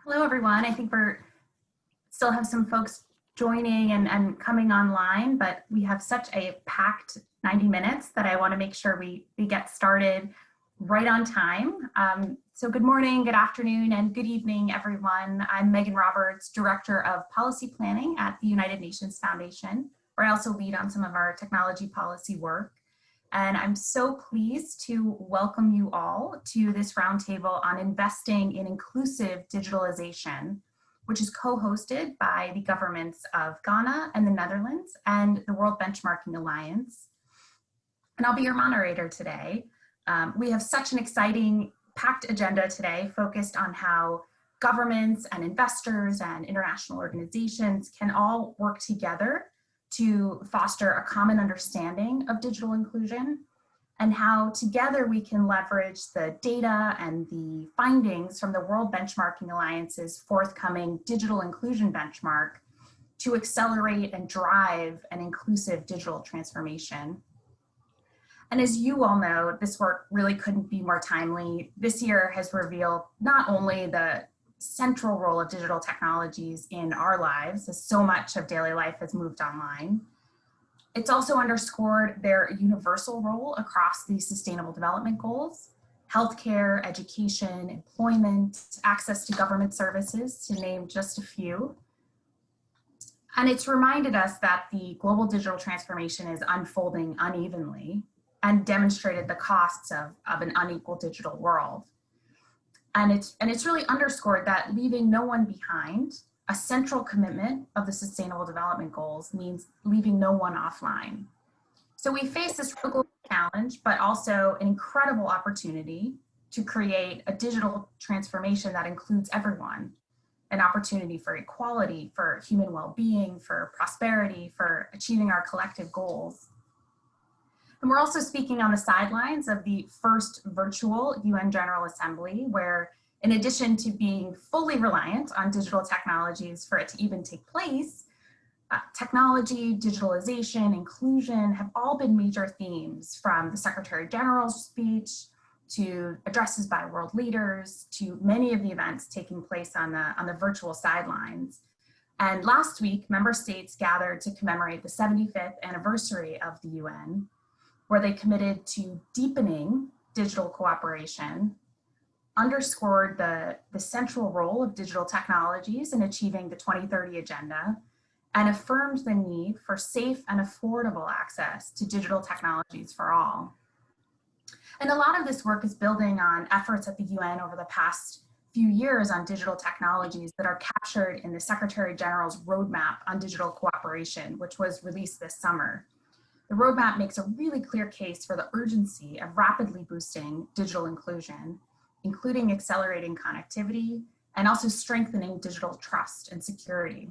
Hello, everyone. I think we're still have some folks joining and coming online, but we have such a packed 90 minutes that I want to make sure we get started right on time. So good morning, good afternoon, and good evening, everyone. I'm Megan Roberts, Director of Policy Planning at the United Nations Foundation, where I also lead on some of our technology policy work. And I'm so pleased to welcome you all to this roundtable on investing in inclusive digitalization, which is co-hosted by the governments of Ghana and the Netherlands and the World Benchmarking Alliance. And I'll be your moderator today. We have such an exciting, packed agenda today focused on how governments and investors and international organizations can all work together to foster a common understanding of digital inclusion, and how together we can leverage the data and the findings from the World Benchmarking Alliance's forthcoming digital inclusion benchmark to accelerate and drive an inclusive digital transformation. And as you all know, this work really couldn't be more timely. This year has revealed not only the central role of digital technologies in our lives, as so much of daily life has moved online. It's also underscored their universal role across the Sustainable Development Goals: healthcare, education, employment, access to government services, to name just a few. And it's reminded us that the global digital transformation is unfolding unevenly and demonstrated the costs of an unequal digital world. And it's really underscored that leaving no one behind, a central commitment of the Sustainable Development Goals, means leaving no one offline. So we face this global challenge, but also an incredible opportunity to create a digital transformation that includes everyone, an opportunity for equality, for human well-being, for prosperity, for achieving our collective goals. And we're also speaking on the sidelines of the first virtual UN General Assembly, where in addition to being fully reliant on digital technologies for it to even take place, technology, digitalization, inclusion have all been major themes, from the Secretary General's speech to addresses by world leaders to many of the events taking place on the virtual sidelines. And last week, member states gathered to commemorate the 75th anniversary of the UN, where they committed to deepening digital cooperation, underscored the central role of digital technologies in achieving the 2030 agenda, and affirmed the need for safe and affordable access to digital technologies for all. And a lot of this work is building on efforts at the UN over the past few years on digital technologies that are captured in the Secretary General's roadmap on digital cooperation, which was released this summer. The roadmap makes a really clear case for the urgency of rapidly boosting digital inclusion, including accelerating connectivity and also strengthening digital trust and security.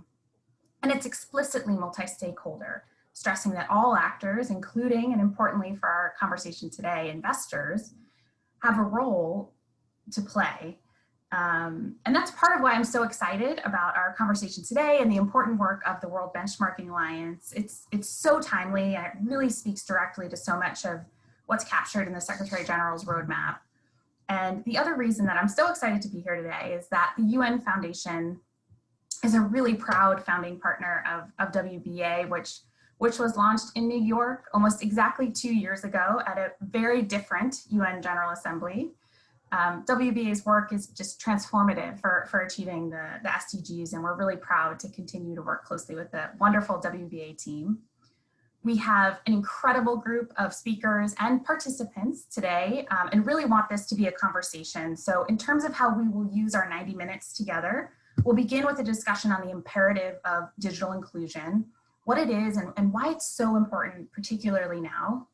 And it's explicitly multi-stakeholder, stressing that all actors, including, and importantly for our conversation today, investors, have a role to play. And that's part of why I'm so excited about our conversation today and the important work of the World Benchmarking Alliance. It's so timely, and it really speaks directly to so much of what's captured in the Secretary General's roadmap. And the other reason that I'm so excited to be here today is that the UN Foundation is a really proud founding partner of WBA, which was launched in New York almost exactly 2 years ago at a very different UN General Assembly. WBA's work is just transformative for achieving the SDGs, and we're really proud to continue to work closely with the wonderful WBA team. We have an incredible group of speakers and participants today, and really want this to be a conversation. So in terms of how we will use our 90 minutes together, we'll begin with a discussion on the imperative of digital inclusion, what it is and why it's so important, particularly now.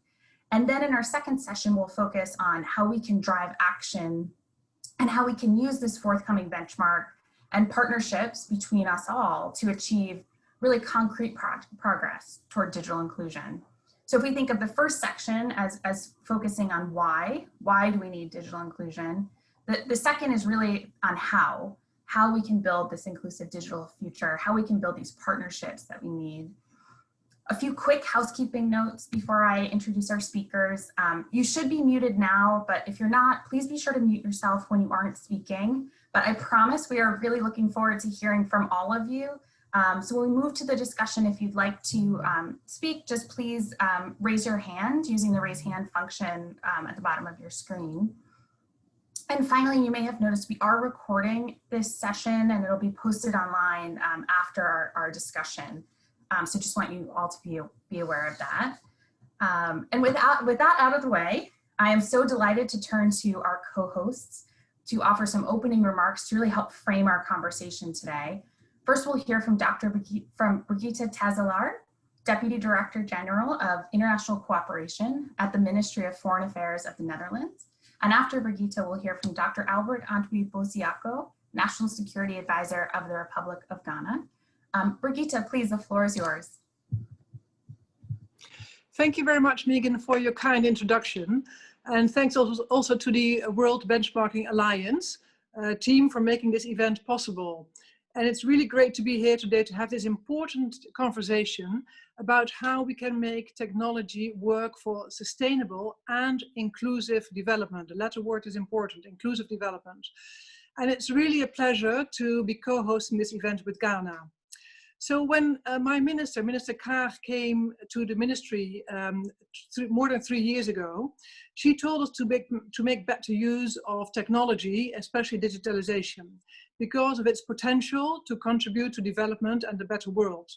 And then in our second session, we'll focus on how we can drive action and how we can use this forthcoming benchmark and partnerships between us all to achieve really concrete progress toward digital inclusion. So if we think of the first section as focusing on why do we need digital inclusion, the second is really on how we can build this inclusive digital future, how we can build these partnerships that we need. A few quick housekeeping notes before I introduce our speakers. You should be muted now, but if you're not, please be sure to mute yourself when you aren't speaking. but I promise we are really looking forward to hearing from all of you. So when we move to the discussion, if you'd like to speak, just please raise your hand using the raise hand function at the bottom of your screen. And finally, you may have noticed we are recording this session and it'll be posted online after our discussion. So just want you all to be aware of that. And with that out of the way, I am so delighted to turn to our co-hosts to offer some opening remarks to really help frame our conversation today. First, we'll hear from Brigitte Tazelaar, Deputy Director General of International Cooperation at the Ministry of Foreign Affairs of the Netherlands. And after Brigitte, we'll hear from Dr. Albert Antwi Bosiako, National Security Advisor of the Republic of Ghana. Brigitte, please, the floor is yours. Thank you very much, Megan, for your kind introduction. And thanks also to the World Benchmarking Alliance team for making this event possible. And it's really great to be here today to have this important conversation about how we can make technology work for sustainable and inclusive development. The latter word is important, inclusive development. And it's really a pleasure to be co-hosting this event with Ghana. So when my Minister Kaag, came to the ministry more than 3 years ago, she told us to make better use of technology, especially digitalisation, because of its potential to contribute to development and a better world.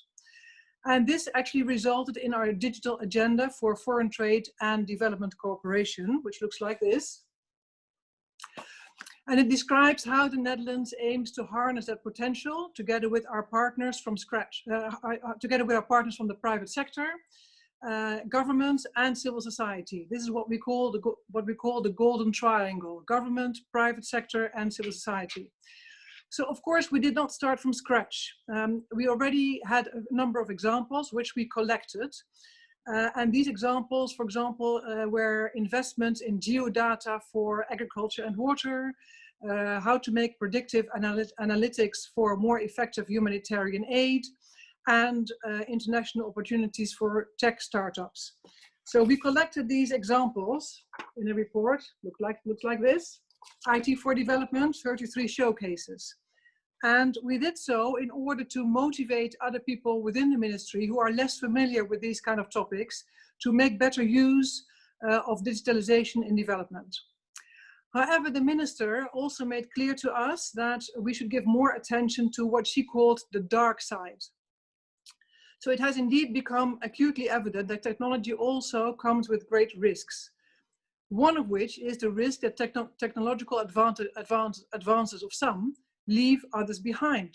And this actually resulted in our digital agenda for foreign trade and development cooperation, which looks like this. And it describes how the Netherlands aims to harness that potential together with our partners from together with our partners from the private sector, governments and civil society. This is what we call the golden triangle: government, private sector and civil society. So of course we did not start from scratch. We already had a number of examples which we collected. And these examples, for example, were investments in geodata for agriculture and water, how to make predictive analytics for more effective humanitarian aid, and international opportunities for tech startups. So we collected these examples in a report, looks like this: IT for Development, 33 showcases. And we did so in order to motivate other people within the ministry who are less familiar with these kind of topics to make better use of digitalization in development. However, the minister also made clear to us that we should give more attention to what she called the dark side. So it has indeed become acutely evident that technology also comes with great risks. One of which is the risk that technological advances of some leave others behind.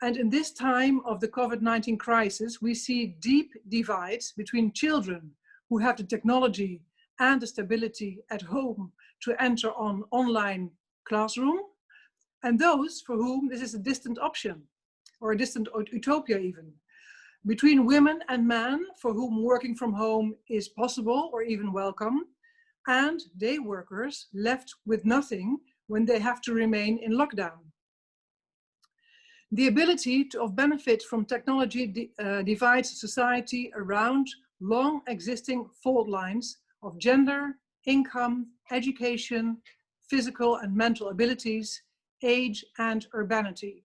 And in this time of the COVID-19 crisis, we see deep divides between children who have the technology and the stability at home to enter on online classroom, and those for whom this is a distant option, or a distant utopia even. Between women and men for whom working from home is possible or even welcome, and day workers left with nothing when they have to remain in lockdown. The ability to benefit from technology divides society around long existing fault lines of gender, income, education, physical and mental abilities, age and urbanity.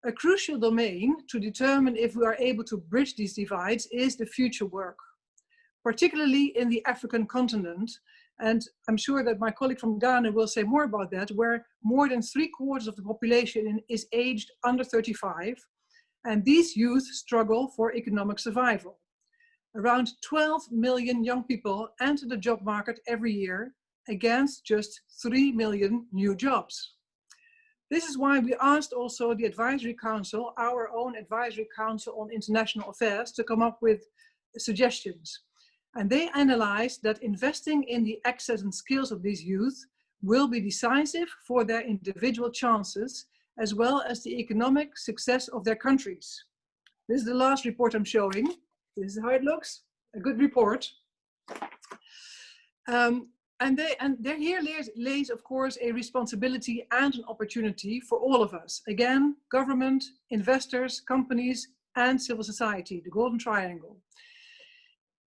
A crucial domain to determine if we are able to bridge these divides is the future work, particularly in the African continent. And I'm sure that my colleague from Ghana will say more about that, where more than 3/4 of the population is aged under 35, and these youth struggle for economic survival. Around 12 million young people enter the job market every year against just 3 million new jobs. This is why we asked also the Advisory Council, our own Advisory Council on International Affairs, to come up with suggestions. And they analyzed that investing in the access and skills of these youth will be decisive for their individual chances, as well as the economic success of their countries. This is the last report I'm showing. This is how it looks, a good report. And there here lays, of course, a responsibility and an opportunity for all of us. Again, government, investors, companies, and civil society, the golden triangle.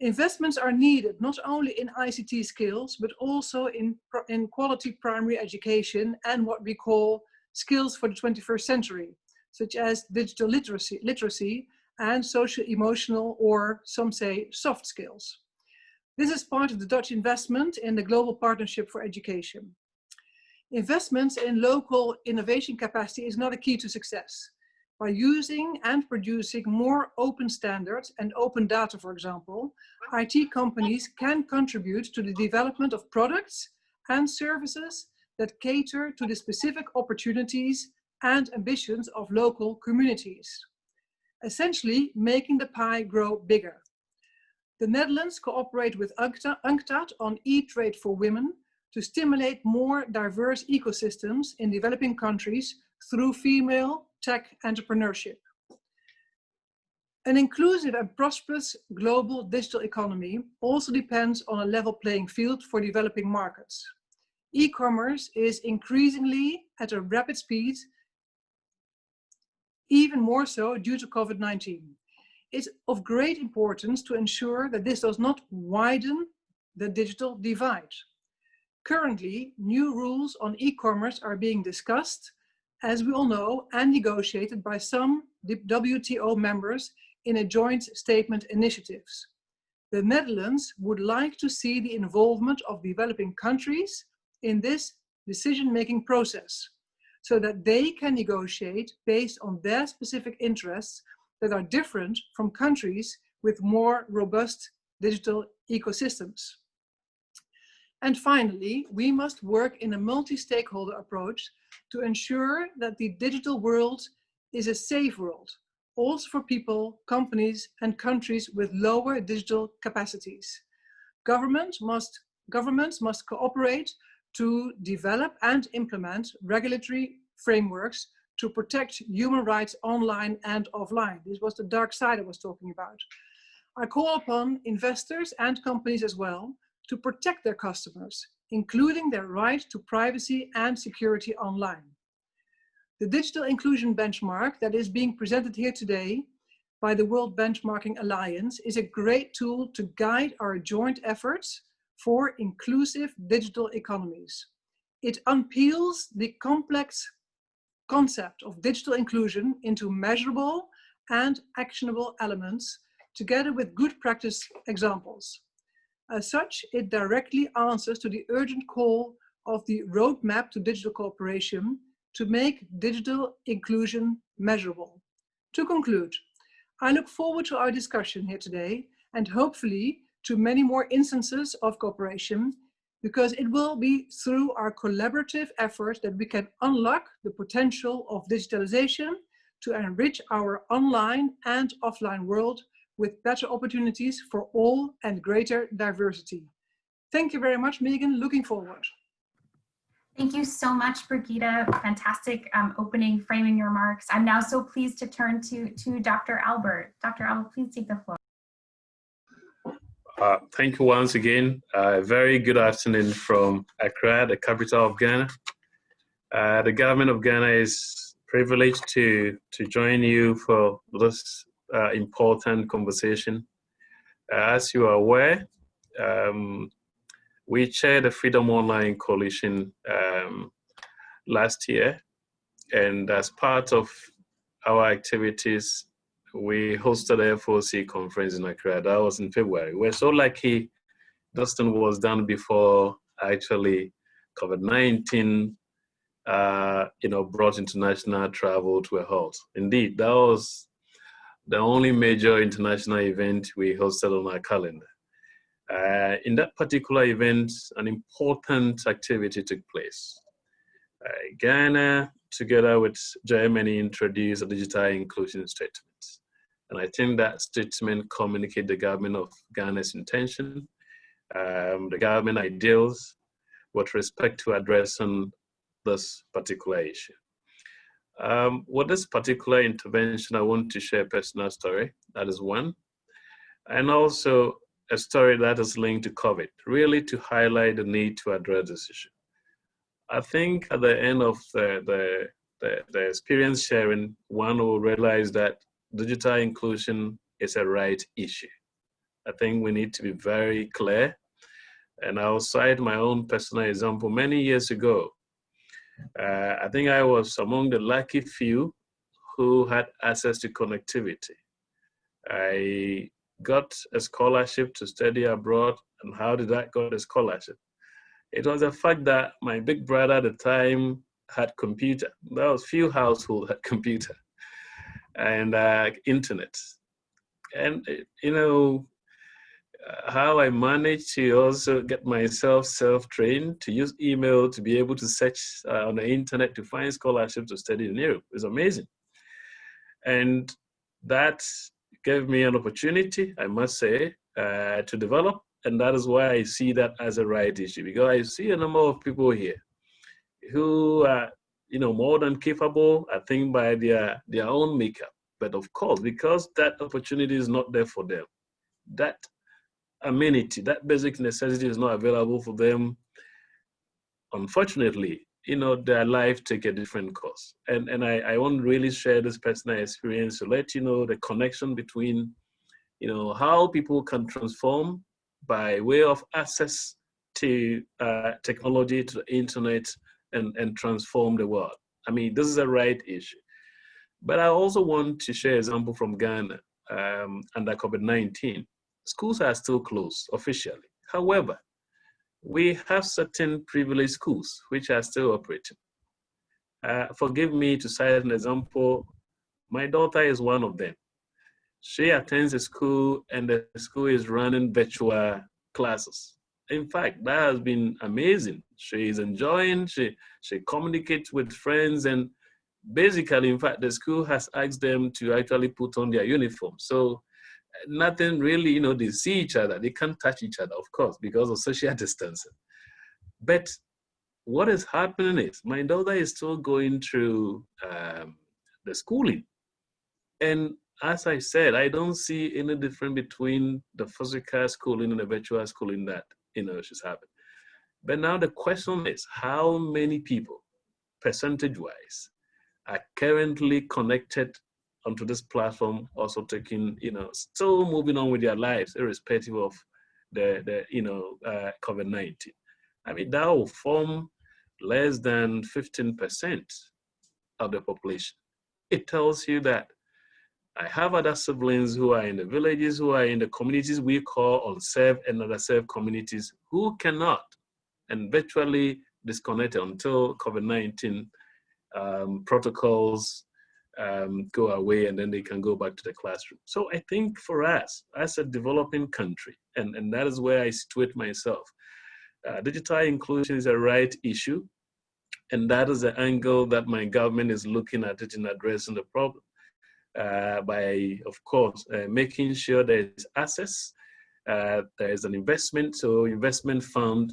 Investments are needed not only in ICT skills, but also in quality primary education and what we call skills for the 21st century, such as digital literacy and social-emotional, or some say soft skills. This is part of the Dutch investment in the Global Partnership for Education. Investments in local innovation capacity is not a key to success. By using and producing more open standards and open data, for example, IT companies can contribute to the development of products and services that cater to the specific opportunities and ambitions of local communities, essentially making the pie grow bigger. The Netherlands cooperate with UNCTAD on e-trade for women to stimulate more diverse ecosystems in developing countries through female tech entrepreneurship. An inclusive and prosperous global digital economy also depends on a level playing field for developing markets. E-commerce is increasingly at a rapid speed, even more so due to COVID-19. It's of great importance to ensure that this does not widen the digital divide. Currently, new rules on e-commerce are being discussed, as we all know, and negotiated by some WTO members in a joint statement initiatives. The Netherlands would like to see the involvement of developing countries in this decision-making process, so that they can negotiate based on their specific interests that are different from countries with more robust digital ecosystems. And finally, we must work in a multi-stakeholder approach to ensure that the digital world is a safe world, also for people, companies, and countries with lower digital capacities. Governments must cooperate to develop and implement regulatory frameworks to protect human rights online and offline. This was the dark side I was talking about. I call upon investors and companies as well to protect their customers, including their right to privacy and security online. The Digital Inclusion Benchmark that is being presented here today by the World Benchmarking Alliance is a great tool to guide our joint efforts for inclusive digital economies. It unpeels the complex concept of digital inclusion into measurable and actionable elements, together with good practice examples. As such, it directly answers to the urgent call of the roadmap to digital cooperation to make digital inclusion measurable. To conclude, I look forward to our discussion here today and hopefully to many more instances of cooperation, because it will be through our collaborative efforts that we can unlock the potential of digitalization to enrich our online and offline world with better opportunities for all and greater diversity. Thank you very much, Megan. Looking forward. Thank you so much, Brigitte. Fantastic opening framing remarks. I'm now so pleased to turn to Dr. Albert. Dr. Albert, please take the floor. Thank you once again. Very good afternoon from Accra, the capital of Ghana. The government of Ghana is privileged to join you for this important conversation. As you are aware, we chaired the Freedom Online Coalition last year, and as part of our activities, we hosted the FOC conference in Accra. That was in February. We're so lucky this thing was done before actually COVID-19 brought international travel to a halt. Indeed, that was the only major international event we hosted on our calendar. In that particular event, an important activity took place. Ghana, together with Germany, introduced a digital inclusion statement. And I think that statement communicates the government of Ghana's intention, the government ideals with respect to addressing this particular issue. With this particular intervention, I want to share a personal story. That is one. And also a story that is linked to COVID, really to highlight the need to address this issue. I think at the end of the experience sharing, one will realize that digital inclusion is a right issue. I think we need to be very clear. And I'll cite my own personal example. Many years ago, I think I was among the lucky few who had access to connectivity. I got a scholarship to study abroad. And how did I get a scholarship? It was the fact that my big brother at the time had computer. There was few households had computer and internet. And, you know, how I managed to also get myself self-trained to use email to be able to search on the internet to find scholarships to study in Europe is amazing. And that gave me an opportunity, I must say, to develop. And that is why I see that as a right issue, because I see a number of people here who are, you know, more than capable, I think, by their own makeup. But of course, because that opportunity is not there for them, that amenity, that basic necessity is not available for them, unfortunately, you know, their life take a different course. And I want to really share this personal experience to let you know the connection between, you know, how people can transform by way of access to technology, to the internet, and transform the world. I mean, this is a right issue. But I also want to share an example from Ghana under COVID-19. Schools are still closed officially. However, we have certain privileged schools which are still operating. Forgive me to cite an example. My daughter is one of them. She attends a school and the school is running virtual classes. In fact, that has been amazing. She is enjoying, she communicates with friends, and basically, in fact, the school has asked them to actually put on their uniform. So nothing really, you know, they see each other. They can't touch each other, of course, because of social distancing. But what is happening is my daughter is still going through the schooling. And as I said, I don't see any difference between the physical schooling and the virtual schooling that, you know, she's having. But now the question is, how many people, percentage-wise, are currently connected onto this platform, also taking, you know, still moving on with their lives, irrespective of the you know, COVID-19. I mean, that will form less than 15% of the population. It tells you that I have other siblings who are in the villages, who are in the communities we call unserved and underserved communities, who cannot and virtually disconnected until COVID-19 protocols go away, and then they can go back to the classroom. So I think for us, as a developing country, and that is where I situate myself, digital inclusion is a right issue, and that is the angle that my government is looking at it in addressing the problem. By, of course, making sure there is access, there is an investment, so investment fund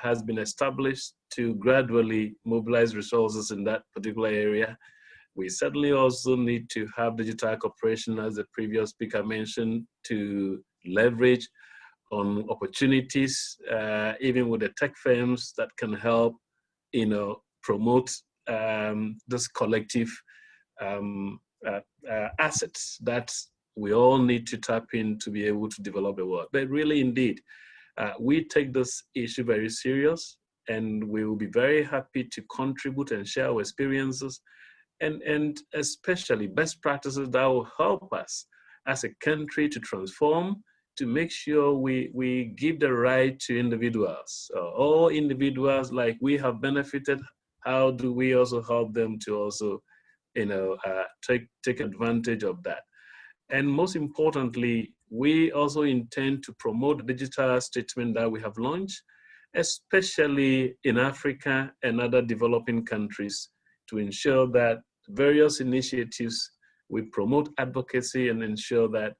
has been established to gradually mobilize resources in that particular area. We certainly also need to have digital cooperation, as the previous speaker mentioned, to leverage on opportunities, even with the tech firms that can help, you know, promote this collective assets that we all need to tap in to be able to develop the world. But really, indeed, we take this issue very serious, and we will be very happy to contribute and share our experiences, and especially best practices that will help us as a country to transform, to make sure we give the right to individuals. All individuals, like we have benefited, how do we also help them to also, you know, take advantage of that? And most importantly, we also intend to promote the digital statement that we have launched, especially in Africa and other developing countries, to ensure that various initiatives, we promote advocacy and ensure that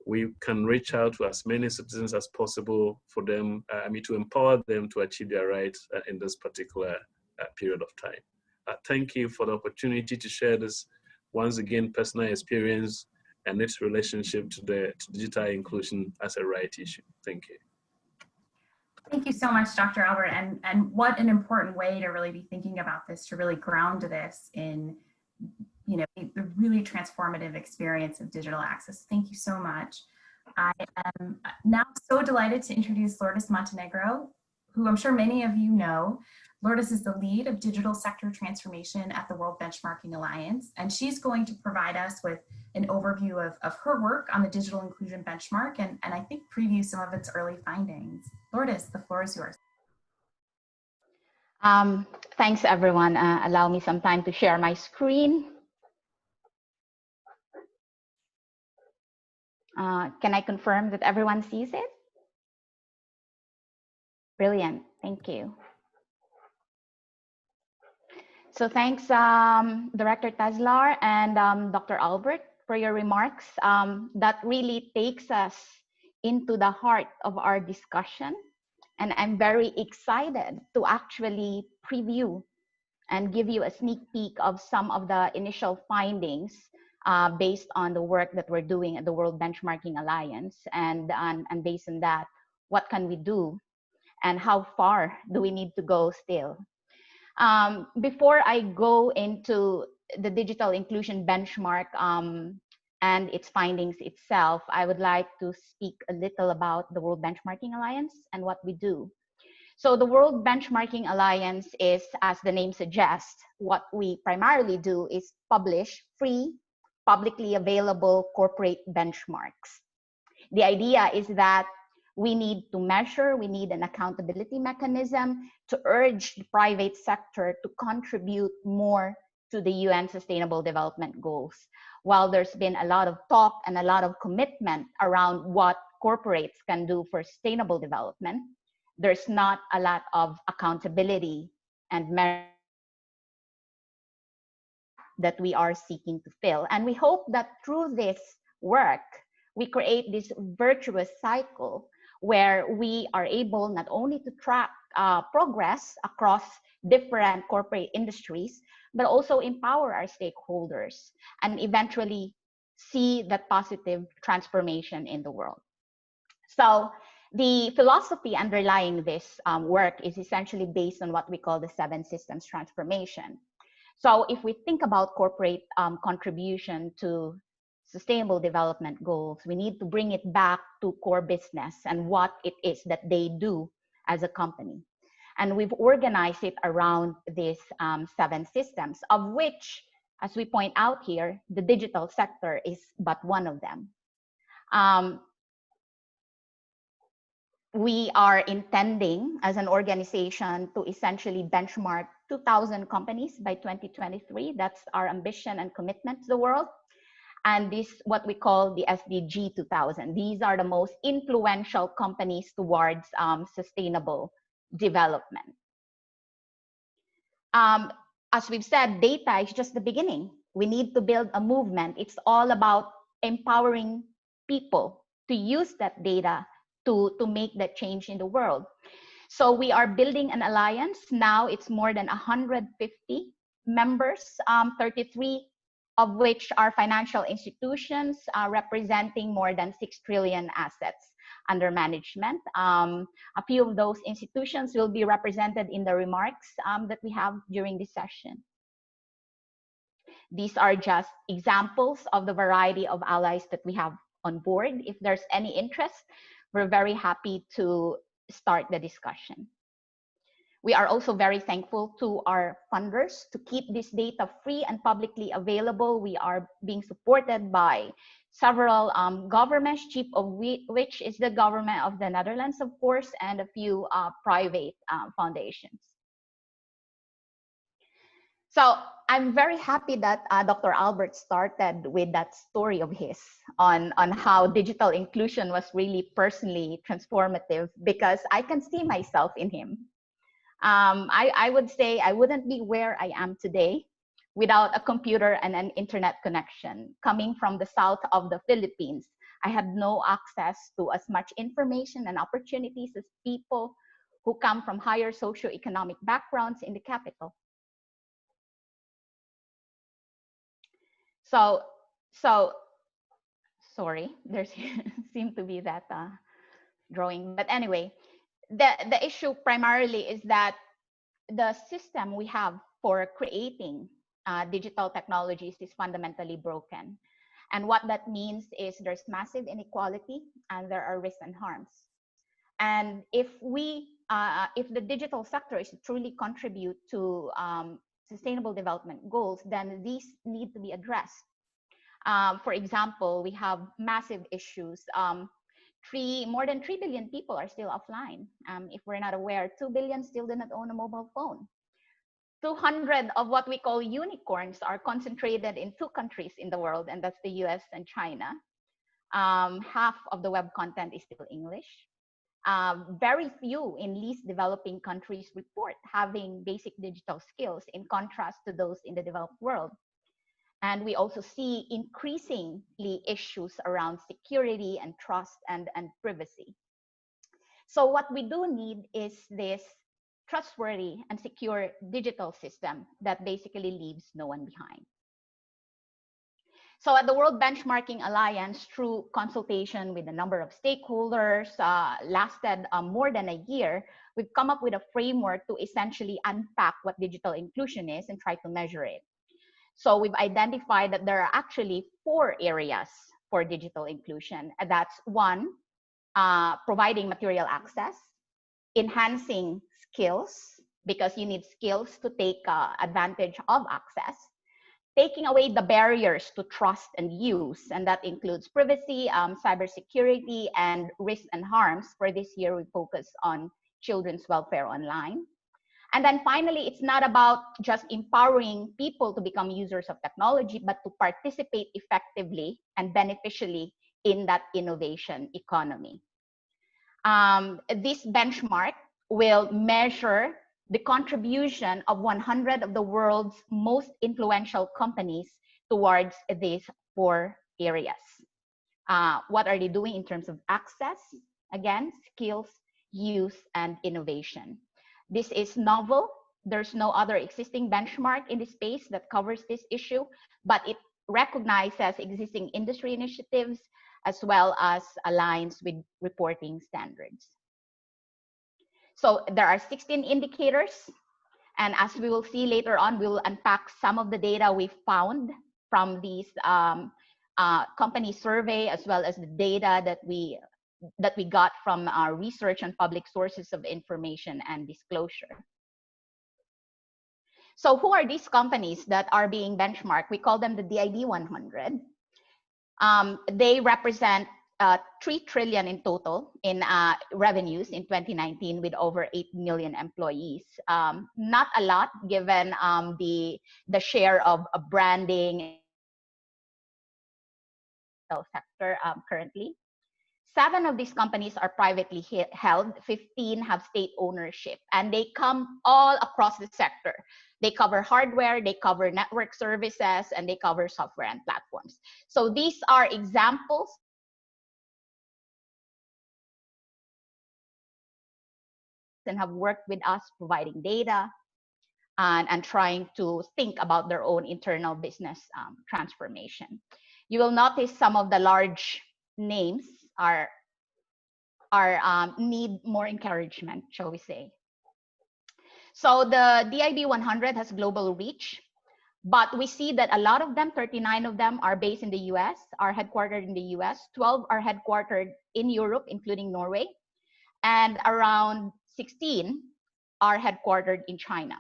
we can reach out to as many citizens as possible for them, to empower them to achieve their rights in this particular period of time. Thank you for the opportunity to share this, once again, personal experience and its relationship to digital inclusion as a right issue. Thank you. Thank you so much, Dr. Albert, and what an important way to really be thinking about this, to really ground this in, you know, the really transformative experience of digital access. Thank you so much. I am now so delighted to introduce Lourdes Montenegro, who I'm sure many of you know. Lourdes is the lead of digital sector transformation at the World Benchmarking Alliance, and she's going to provide us with an overview of her work on the digital inclusion benchmark and I think preview some of its early findings. Lourdes, the floor is yours. Thanks, everyone. Allow me some time to share my screen. Can I confirm that everyone sees it? Brilliant. Thank you. So thanks, Director Teslar and Dr. Albert, for your remarks. That really takes us into the heart of our discussion. And I'm very excited to actually preview and give you a sneak peek of some of the initial findings based on the work that we're doing at the World Benchmarking Alliance. And based on that, what can we do and how far do we need to go still? Before I go into the digital inclusion benchmark and its findings itself, I would like to speak a little about the World Benchmarking Alliance and what we do. So the World Benchmarking Alliance is, as the name suggests, what we primarily do is publish free, publicly available corporate benchmarks. The idea is that we need to measure, we need an accountability mechanism to urge the private sector to contribute more to the UN Sustainable Development Goals. While there's been a lot of talk and a lot of commitment around what corporates can do for sustainable development, there's not a lot of accountability and measure that we are seeking to fill. And we hope that through this work, we create this virtuous cycle where we are able not only to track progress across different corporate industries, but also empower our stakeholders and eventually see that positive transformation in the world. So the philosophy underlying this work is essentially based on what we call the 7 systems transformation. So if we think about corporate contribution to sustainable development goals, we need to bring it back to core business and what it is that they do as a company. And we've organized it around these 7 systems, of which, as we point out here, the digital sector is but one of them. We are intending as an organization to essentially benchmark 2,000 companies by 2023. That's our ambition and commitment to the world. And this, what we call the SDG 2000. These are the most influential companies towards sustainable development. As we've said, data is just the beginning. We need to build a movement. It's all about empowering people to use that data to make that change in the world. So we are building an alliance. Now it's more than 150 members, 33 of which are financial institutions representing more than 6 trillion assets under management. A few of those institutions will be represented in the remarks that we have during this session. These are just examples of the variety of allies that we have on board. If there's any interest, we're very happy to start the discussion. We are also very thankful to our funders to keep this data free and publicly available. We are being supported by several governments, chief of which is the government of the Netherlands, of course, and a few private foundations. So I'm very happy that Dr. Albert started with that story of his on how digital inclusion was really personally transformative, because I can see myself in him. I would say I wouldn't be where I am today without a computer and an internet connection. Coming from the south of the Philippines, I had no access to as much information and opportunities as people who come from higher socioeconomic backgrounds in the capital. So sorry, there seemed to be that drawing, but anyway, the issue primarily is that the system we have for creating digital technologies is fundamentally broken. And what that means is there's massive inequality and there are risks and harms. And if the digital sector is to truly contribute to sustainable development goals, then these need to be addressed. For example, we have massive issues. More than 3 billion people are still offline. If we're not aware, 2 billion still do not own a mobile phone. 200 of what we call unicorns are concentrated in 2 countries in the world, and that's the US and China. Half of the web content is still English. Very few in least developing countries report having basic digital skills in contrast to those in the developed world. And we also see increasingly issues around security and trust and privacy. So what we do need is this trustworthy and secure digital system that basically leaves no one behind. So at the World Benchmarking Alliance, through consultation with a number of stakeholders, lasted more than a year, we've come up with a framework to essentially unpack what digital inclusion is and try to measure it. So we've identified that there are actually 4 areas for digital inclusion. And that's 1, providing material access, enhancing skills, because you need skills to take advantage of access, taking away the barriers to trust and use, and that includes privacy, cybersecurity, and risks and harms. For this year, we focus on children's welfare online. And then finally, it's not about just empowering people to become users of technology, but to participate effectively and beneficially in that innovation economy. This benchmark will measure the contribution of 100 of the world's most influential companies towards these 4 areas. What are they doing in terms of access? Again, skills, use, and innovation. This is novel. There's no other existing benchmark in this space that covers this issue, but it recognizes existing industry initiatives as well as aligns with reporting standards. So there are 16 indicators, and as we will see later on, we will unpack some of the data we found from these company survey, as well as the data that we got from our research on public sources of information and disclosure. So who are these companies that are being benchmarked? We call them the DIB 100. They represent 3 trillion in total in revenues in 2019 with over 8 million employees. Not a lot given the share of branding sector currently. 7 of these companies are privately held, 15 have state ownership, and they come all across the sector. They cover hardware, they cover network services, and they cover software and platforms. So these are examples and have worked with us providing data and trying to think about their own internal business transformation. You will notice some of the large names need more encouragement, shall we say. So the DIB 100 has global reach, but we see that a lot of them, 39 of them, are based in the US, are headquartered in the US, 12 are headquartered in Europe, including Norway, and around 16 are headquartered in China,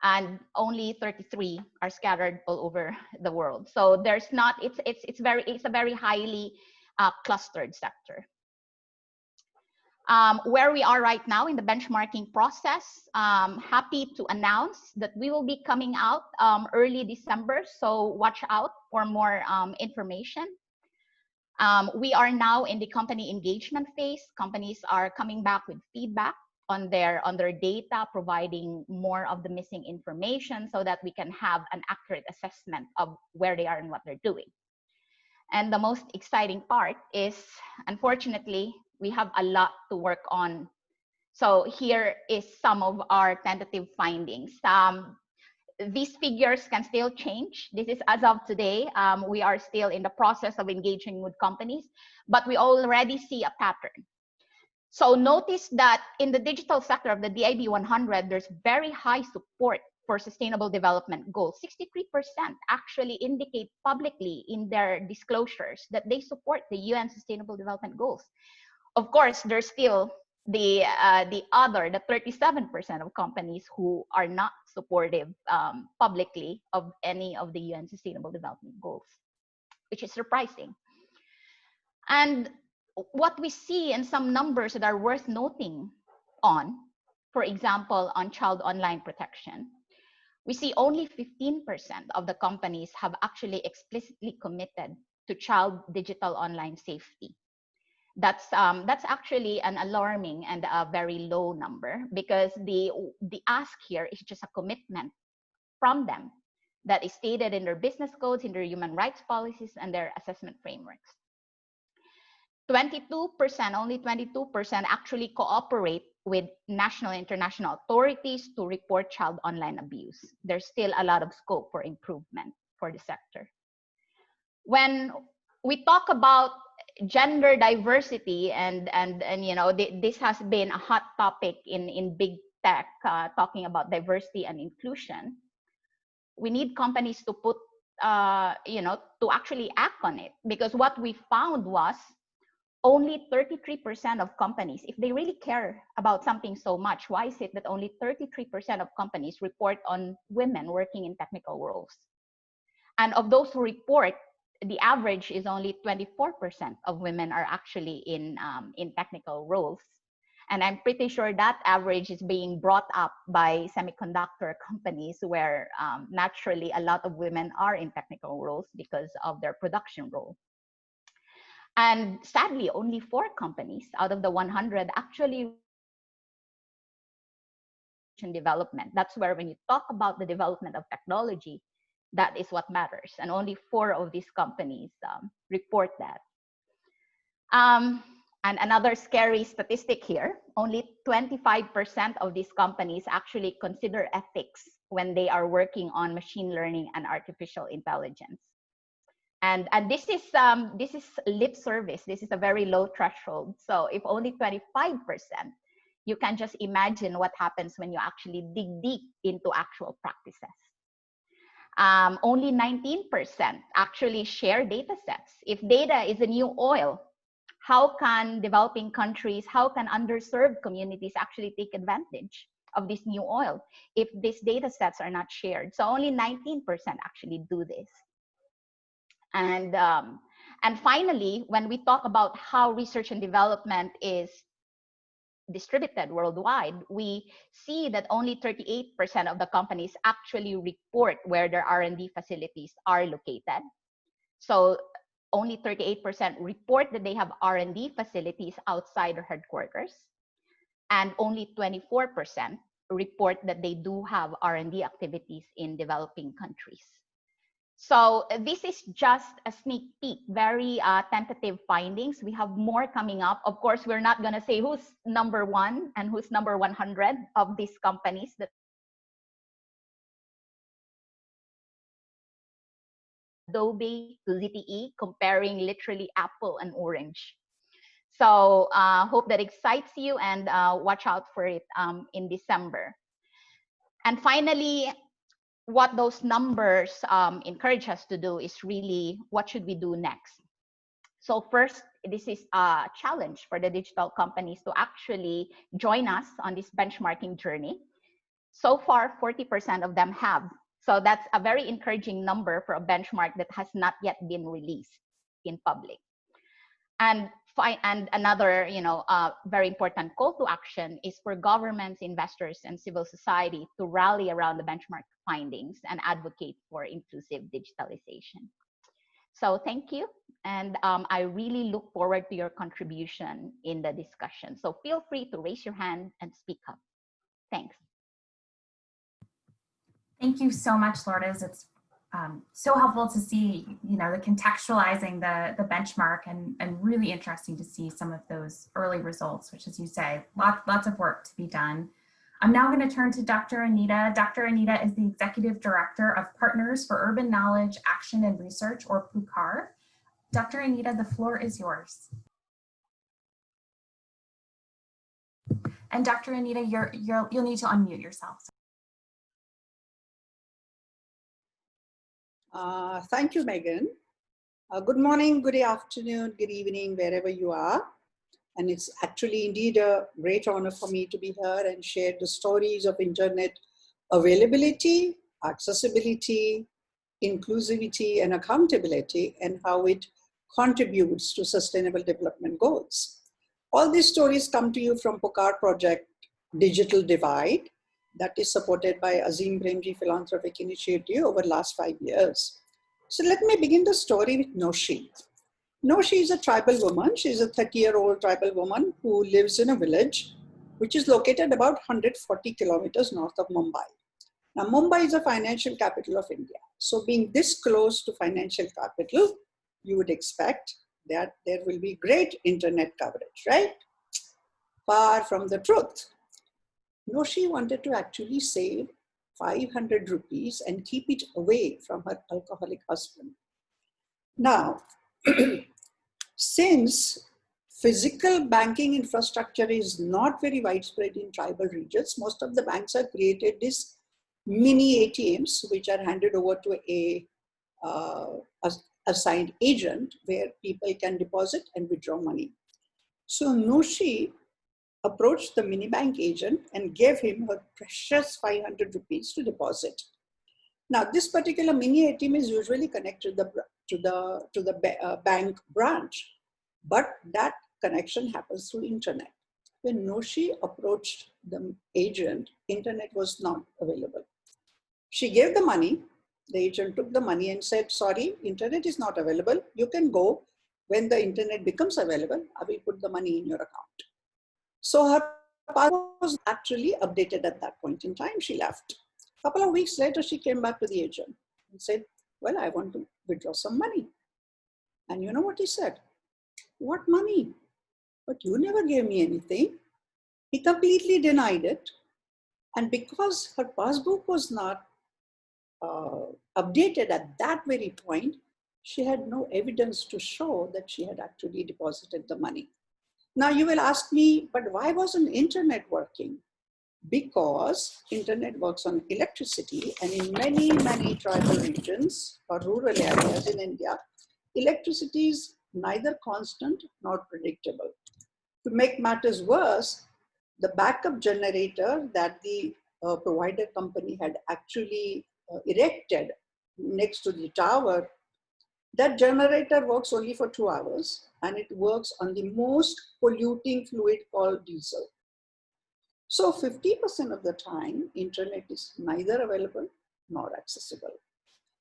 and only 33 are scattered all over the world. So there's not, it's a very highly clustered sector. Where we are right now in the benchmarking process, happy to announce that we will be coming out early December, so watch out for more information. We are now in the company engagement phase. Companies are coming back with feedback on their data, providing more of the missing information so that we can have an accurate assessment of where they are and what they're doing. And the most exciting part is, unfortunately, we have a lot to work on. So here is some of our tentative findings. These figures can still change. This is as of today. We are still in the process of engaging with companies, but we already see a pattern. So notice that in the digital sector of the DIB 100, there's very high support for Sustainable Development Goals, 63% actually indicate publicly in their disclosures that they support the UN Sustainable Development Goals. Of course, there's still the 37% of companies who are not supportive publicly of any of the UN Sustainable Development Goals, which is surprising. And what we see in some numbers that are worth noting on, for example, on child online protection, we see only 15% of the companies have actually explicitly committed to child digital online safety. That's actually an alarming and a very low number, because the ask here is just a commitment from them that is stated in their business codes, in their human rights policies, and their assessment frameworks. 22%, only 22% actually cooperate with national and international authorities to report child online abuse. There's still a lot of scope for improvement for the sector. When we talk about gender diversity, and you know, this has been a hot topic in big tech, talking about diversity and inclusion, we need companies to put, you know, to actually act on it, because what we found was only 33% of companies, if they really care about something so much, why is it that only 33% of companies report on women working in technical roles? And of those who report, the average is only 24% of women are actually in technical roles. And I'm pretty sure that average is being brought up by semiconductor companies, where naturally a lot of women are in technical roles because of their production role. And sadly, only 4 companies out of the 100 actually development. That's where, when you talk about the development of technology, that is what matters. And only 4 of these companies report that. And another scary statistic here, only 25% of these companies actually consider ethics when they are working on machine learning and artificial intelligence. And this is lip service. This is a very low threshold. So if only 25%, you can just imagine what happens when you actually dig deep into actual practices. Only 19% actually share data sets. If data is the new oil, how can developing countries, how can underserved communities actually take advantage of this new oil if these data sets are not shared? So only 19% actually do this. And finally, when we talk about how research and development is distributed worldwide, we see that only 38% of the companies actually report where their R&D facilities are located. So only 38% report that they have R&D facilities outside their headquarters, and only 24% report that they do have R&D activities in developing countries. So this is just a sneak peek, very tentative findings. We have more coming up. Of course, we're not going to say who's number 1 and who's number 100 of these companies that Adobe to ZTE, comparing literally apple and orange. So hope that excites you, and watch out for it in December. And finally, what those numbers encourage us to do is really, what should we do next? So first, this is a challenge for the digital companies to actually join us on this benchmarking journey. So far, 40% of them have. So that's a very encouraging number for a benchmark that has not yet been released in public. And another, you know, very important call to action is for governments, investors, and civil society to rally around the benchmark findings and advocate for inclusive digitalization. So thank you. And I really look forward to your contribution in the discussion. So feel free to raise your hand and speak up. Thanks. Thank you so much, Lourdes. It's so helpful to see, you know, the contextualizing the benchmark, and really interesting to see some of those early results, which, as you say, lots of work to be done. I'm now going to turn to Dr. Anita. Dr. Anita is the Executive Director of Partners for Urban Knowledge, Action and Research, or PUCAR. Dr. Anita, the floor is yours. And Dr. Anita, you'll need to unmute yourself. Thank you, Megan. Good morning, good afternoon, good evening, wherever you are. And it's actually indeed a great honor for me to be here and share the stories of internet availability, accessibility, inclusivity, and accountability, and how it contributes to sustainable development goals. All these stories come to you from POCAR project Digital Divide that is supported by Azim Premji Philanthropic Initiative over the last 5 years. So let me begin the story with Noshi. Noshi is a tribal woman. She's a 30-year-old tribal woman who lives in a village which is located about 140 kilometers north of Mumbai. Now, Mumbai is a financial capital of India. So being this close to financial capital, you would expect that there will be great internet coverage, right? Far from the truth. Noshi wanted to actually save 500 rupees and keep it away from her alcoholic husband. Now, since physical banking infrastructure is not very widespread in tribal regions, most of the banks have created these mini ATMs, which are handed over to a assigned agent where people can deposit and withdraw money. So Noshi approached the mini bank agent and gave him her precious 500 rupees to deposit. Now, this particular mini ATM is usually connected to the bank branch, but that connection happens through internet. When Noshi approached the agent, internet was not available. She gave the money. The agent took the money and said, sorry, internet is not available. You can go. When the internet becomes available, I will put the money in your account. So her passport was actually updated at that point in time. She left. A couple of weeks later, she came back to the agent and said, well, I want to withdraw some money. And you know what he said? What money? But you never gave me anything. He completely denied it. And because her passbook was not updated at that very point, she had no evidence to show that she had actually deposited the money. Now you will ask me, but why wasn't internet working? Because internet works on electricity, and in many, many tribal regions or rural areas in India, electricity is neither constant nor predictable. To make matters worse, the backup generator that the provider company had actually erected next to the tower, that generator works only for 2 hours, and it works on the most polluting fluid called diesel. So 50% of the time, internet is neither available nor accessible.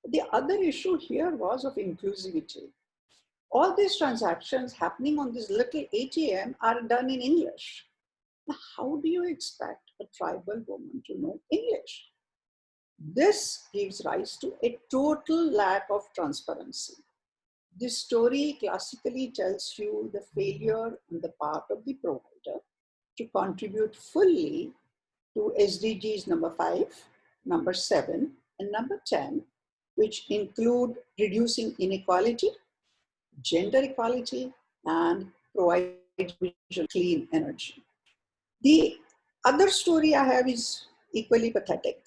The other issue here was of inclusivity. All these transactions happening on this little ATM are done in English. Now, how do you expect a tribal woman to know English? This gives rise to a total lack of transparency. This story classically tells you the failure on the part of the provider to contribute fully to SDGs number 5, number 7, and number 10, which include reducing inequality, gender equality, and providing clean energy. The other story I have is equally pathetic.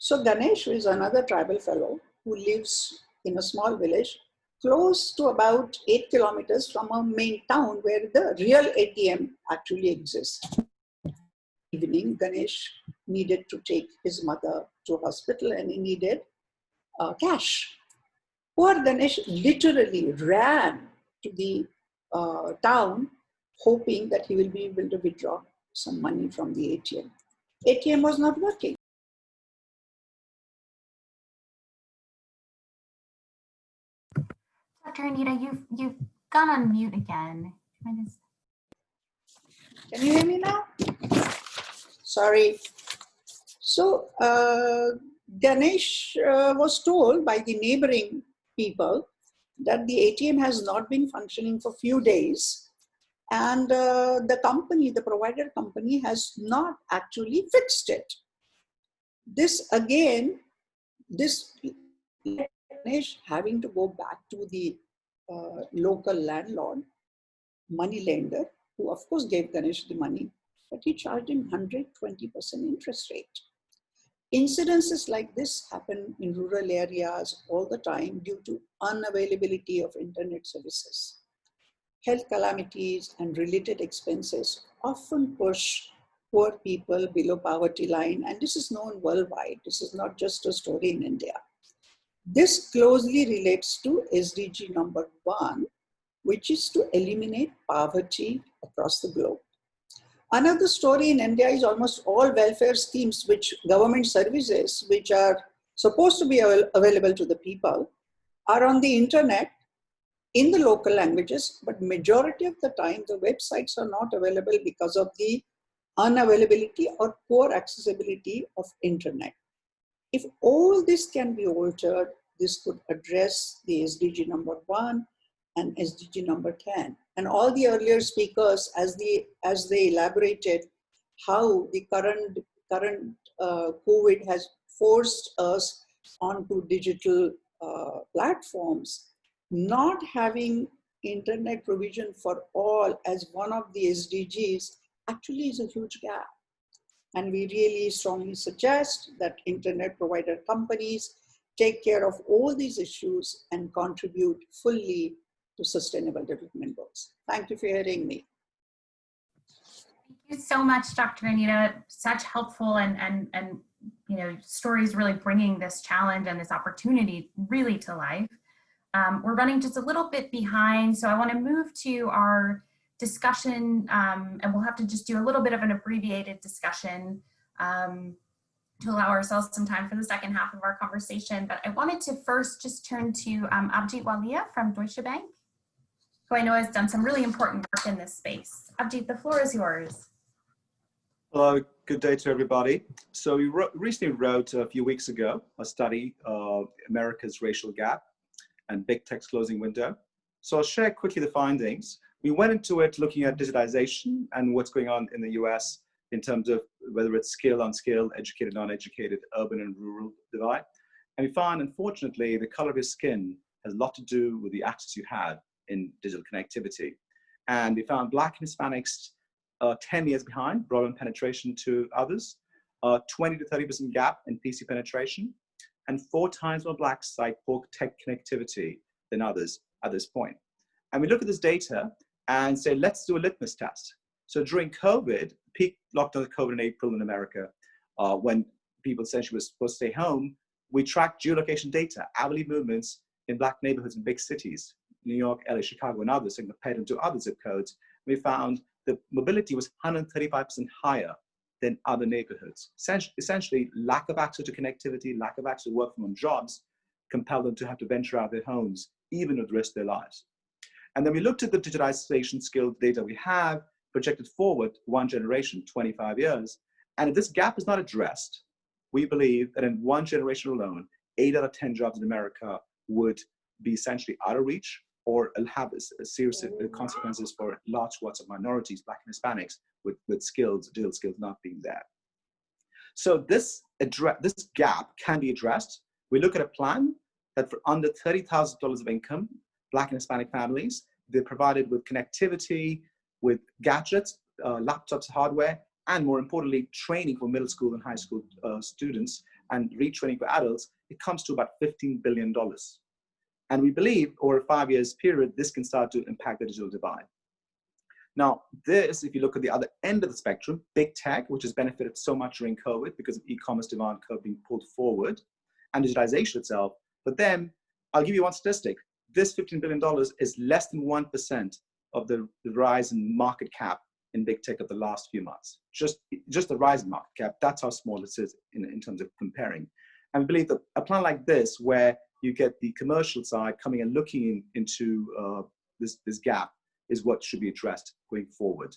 So Ganesh is another tribal fellow who lives in a small village close to about 8 kilometers from a main town where the real ATM actually exists. Evening, Ganesh needed to take his mother to hospital and he needed cash. Poor Ganesh literally ran to the town hoping that he will be able to withdraw some money from the ATM. ATM was not working. Dr. Anita, you've gone on mute again. Can you hear me now? Sorry. So Ganesh was told by the neighboring people that the ATM has not been functioning for a few days, and the company, the provider company, has not actually fixed it. This again, this Ganesh having to go back to the local landlord, money lender, who of course gave Ganesh the money, but he charged him 120% interest rate. Incidences like this happen in rural areas all the time due to unavailability of internet services. Health calamities and related expenses often push poor people below poverty line, and this is known worldwide. This is not just a story in India. This closely relates to SDG number 1, which is to eliminate poverty across the globe. Another story in India is almost all welfare schemes, which government services, which are supposed to be available to the people, are on the internet in the local languages, but majority of the time the websites are not available because of the unavailability or poor accessibility of internet. If all this can be altered, this could address the SDG number 1 and SDG number 10. And all the earlier speakers, as they elaborated how the current COVID has forced us onto digital platforms, not having internet provision for all as one of the SDGs actually is a huge gap. And we really strongly suggest that internet provider companies take care of all these issues and contribute fully to sustainable development goals. Thank you for hearing me. Thank you so much, Dr. Anita. Such helpful and stories really bringing this challenge and this opportunity really to life. We're running just a little bit behind, so I want to move to our discussion, and we'll have to just do a little bit of an abbreviated discussion to allow ourselves some time for the second half of our conversation. But I wanted to first just turn to Abhijit Walia from Deutsche Bank, who I know has done some really important work in this space. Abhijit, the floor is yours. Hello, good day to everybody. So we recently wrote a few weeks ago a study of America's racial gap and big tech's closing window. So I'll share quickly the findings. We went into it looking at digitalization and what's going on in the US in terms of whether it's skilled, unskilled, educated, non-educated, urban and rural divide. And we found, unfortunately, the color of your skin has a lot to do with the access you had in digital connectivity. And we found Black and Hispanics 10 years behind broadband penetration to others, 20 to 30% gap in PC penetration, and 4 times more Blacks cite poor tech connectivity than others at this point. And we look at this data and say, let's do a litmus test. So during COVID, peak lockdown of COVID in April in America, when people essentially were supposed to stay home, we tracked geolocation data, hourly movements in Black neighborhoods in big cities, New York, LA, Chicago, and others, and compared them to other zip codes. We found the mobility was 135% higher than other neighborhoods. Essentially, lack of access to connectivity, lack of access to work from home jobs compelled them to have to venture out of their homes, even at the risk of their lives. And then we looked at the digitalization skill data we have, projected forward one generation, 25 years. And if this gap is not addressed, we believe that in one generation alone, 8 out of 10 jobs in America would be essentially out of reach or have serious consequences for large swaths of minorities, Black and Hispanics, with skills, digital skills not being there. So this gap can be addressed. We look at a plan that for under $30,000 of income, Black and Hispanic families, they're provided with connectivity, with gadgets, laptops, hardware, and more importantly, training for middle school and high school students and retraining for adults. It comes to about $15 billion. And we believe over a 5 years period, this can start to impact the digital divide. Now, this, if you look at the other end of the spectrum, big tech, which has benefited so much during COVID because of e-commerce demand curve being pulled forward, and digitalization itself. But then I'll give you one statistic. This $15 billion is less than 1% of the rise in market cap in big tech of the last few months. Just the rise in market cap, that's how small this is in terms of comparing. And we believe that a plan like this, where you get the commercial side coming and looking into this gap, is what should be addressed going forward.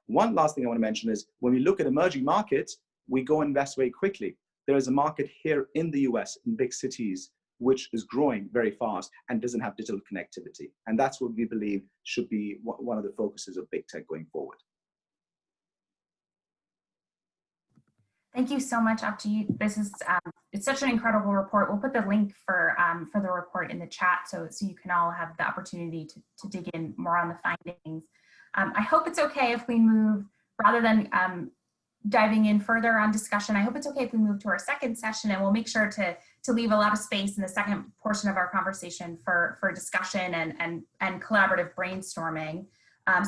One last thing I want to mention is when we look at emerging markets, we go and invest very quickly. There is a market here in the US, in big cities, which is growing very fast and doesn't have digital connectivity. And that's what we believe should be one of the focuses of big tech going forward. Thank you so much, Abhijit. This is it's such an incredible report. We'll put the link for the report in the chat so you can all have the opportunity to dig in more on the findings. I hope it's okay if we move, rather than diving in further on discussion. I hope it's okay if we move to our second session, and we'll make sure to leave a lot of space in the second portion of our conversation for discussion and collaborative brainstorming.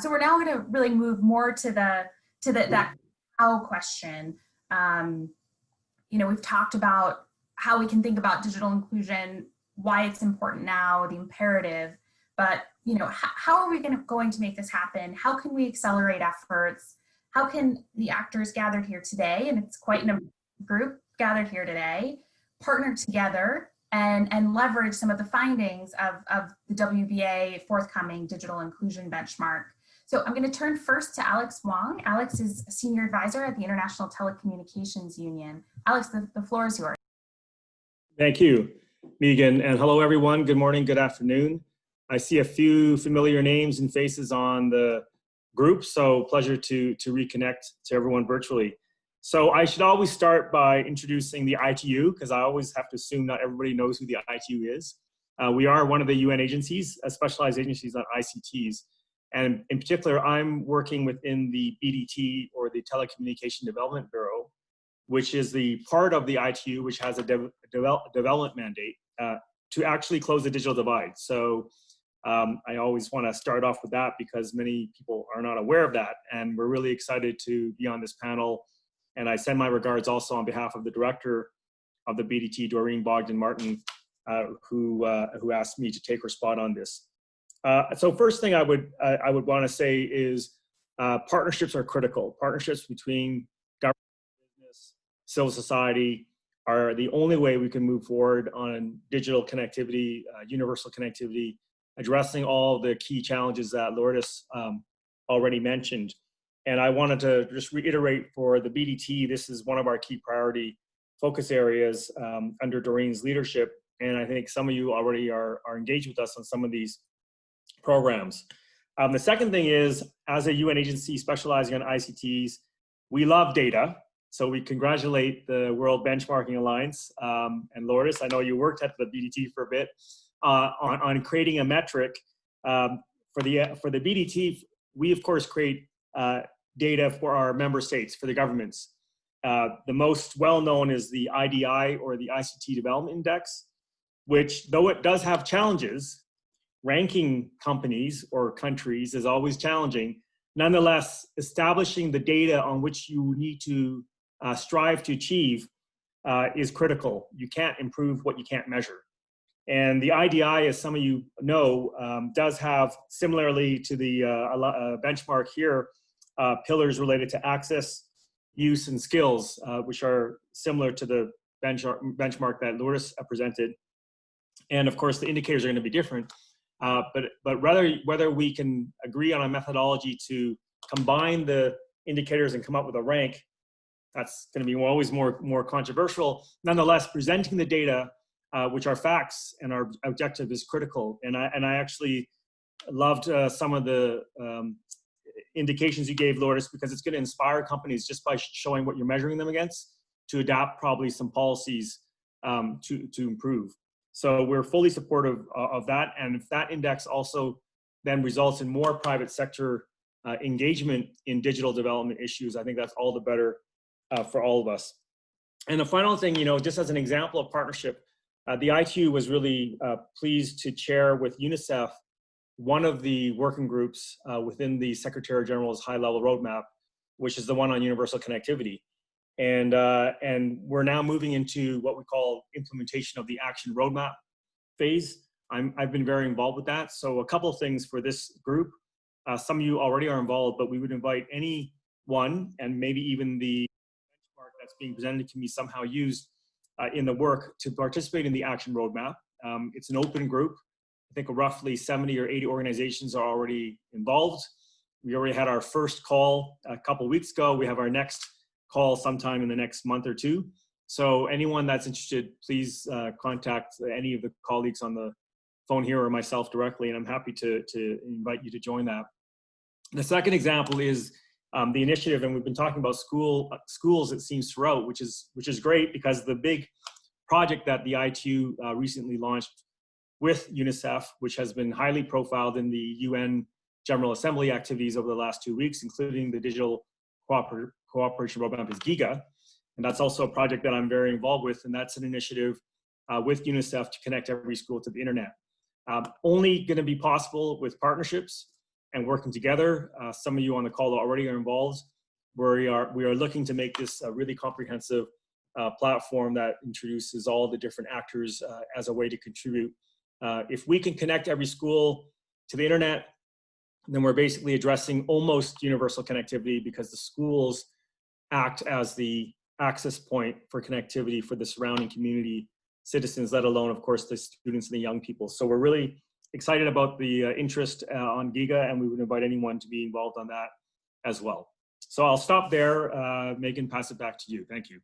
So we're now going to really move more to that how question. You know, we've talked about how we can think about digital inclusion, why it's important now, the imperative, but you know, how are we going to make this happen? How can we accelerate efforts? How can the actors gathered here today, and it's quite a group gathered here today, partner together and leverage some of the findings of the WBA forthcoming digital inclusion benchmark? So I'm going to turn first to Alex Wong. Alex is a senior advisor at the International Telecommunications Union. Alex, the floor is yours. Thank you, Megan, and hello everyone. Good morning, good afternoon. I see a few familiar names and faces on the group, so pleasure to reconnect to everyone virtually. So I should always start by introducing the ITU, because I always have to assume not everybody knows who the ITU is. We are one of the UN agencies, specialized agencies on ICTs. And in particular, I'm working within the BDT, or the Telecommunication Development Bureau, which is the part of the ITU which has a development mandate to actually close the digital divide. So I always want to start off with that because many people are not aware of that. And we're really excited to be on this panel. And I send my regards also on behalf of the director of the BDT, Doreen Bogdan-Martin, who asked me to take her spot on this. So first thing I would want to say is partnerships are critical. Partnerships between government, business, civil society are the only way we can move forward on digital connectivity, universal connectivity, addressing all the key challenges that Lourdes already mentioned. And I wanted to just reiterate for the BDT, this is one of our key priority focus areas under Doreen's leadership. And I think some of you already are engaged with us on some of these programs. The second thing is, as a UN agency specializing on ICTs, we love data. So we congratulate the World Benchmarking Alliance and Lourdes. I know you worked at the BDT for a bit on creating a metric. For the BDT, we of course create data for our member states, for the governments. The most well-known is the IDI, or the ICT Development Index, which, though it does have challenges, ranking companies or countries is always challenging. Nonetheless, establishing the data on which you need to strive to achieve is critical. You can't improve what you can't measure. And the IDI, as some of you know, does have, similarly to the benchmark here, pillars related to access, use, and skills, which are similar to the benchmark that Lourdes presented. And of course, the indicators are going to be different. But whether we can agree on a methodology to combine the indicators and come up with a rank, that's going to be always more controversial. Nonetheless, presenting the data, which are facts and our objective, is critical. And I actually loved some of the indications you gave, Lourdes, because it's going to inspire companies just by showing what you're measuring them against to adapt probably some policies to improve. So we're fully supportive of that. And if that index also then results in more private sector engagement in digital development issues, I think that's all the better for all of us. And the final thing, you know, just as an example of partnership, the ITU was really pleased to chair with UNICEF one of the working groups within the Secretary General's high-level roadmap, which is the one on universal connectivity. And we're now moving into what we call implementation of the action roadmap phase. I've been very involved with that. So a couple of things for this group. Some of you already are involved, but we would invite anyone, and maybe even the benchmark that's being presented can be somehow used in the work, to participate in the action roadmap. It's an open group. I think roughly 70 or 80 organizations are already involved. We already had our first call a couple of weeks ago. We have our next call sometime in the next month or two. So anyone that's interested, please contact any of the colleagues on the phone here or myself directly, and I'm happy to invite you to join that. The second example is the initiative, and we've been talking about schools, it seems, throughout, which is great, because the big project that the ITU recently launched with UNICEF, which has been highly profiled in the UN General Assembly activities over the last 2 weeks, including the digital cooperation roadmap is GIGA. And that's also a project that I'm very involved with. And that's an initiative with UNICEF to connect every school to the internet. Only going to be possible with partnerships and working together. Some of you on the call already are involved. We are looking to make this a really comprehensive platform that introduces all the different actors as a way to contribute. If we can connect every school to the internet, then we're basically addressing almost universal connectivity, because the schools act as the access point for connectivity for the surrounding community citizens, let alone, of course, the students and the young people. So we're really excited about the interest on GIGA, and we would invite anyone to be involved on that as well. So I'll stop there. Megan, pass it back to you. Thank you.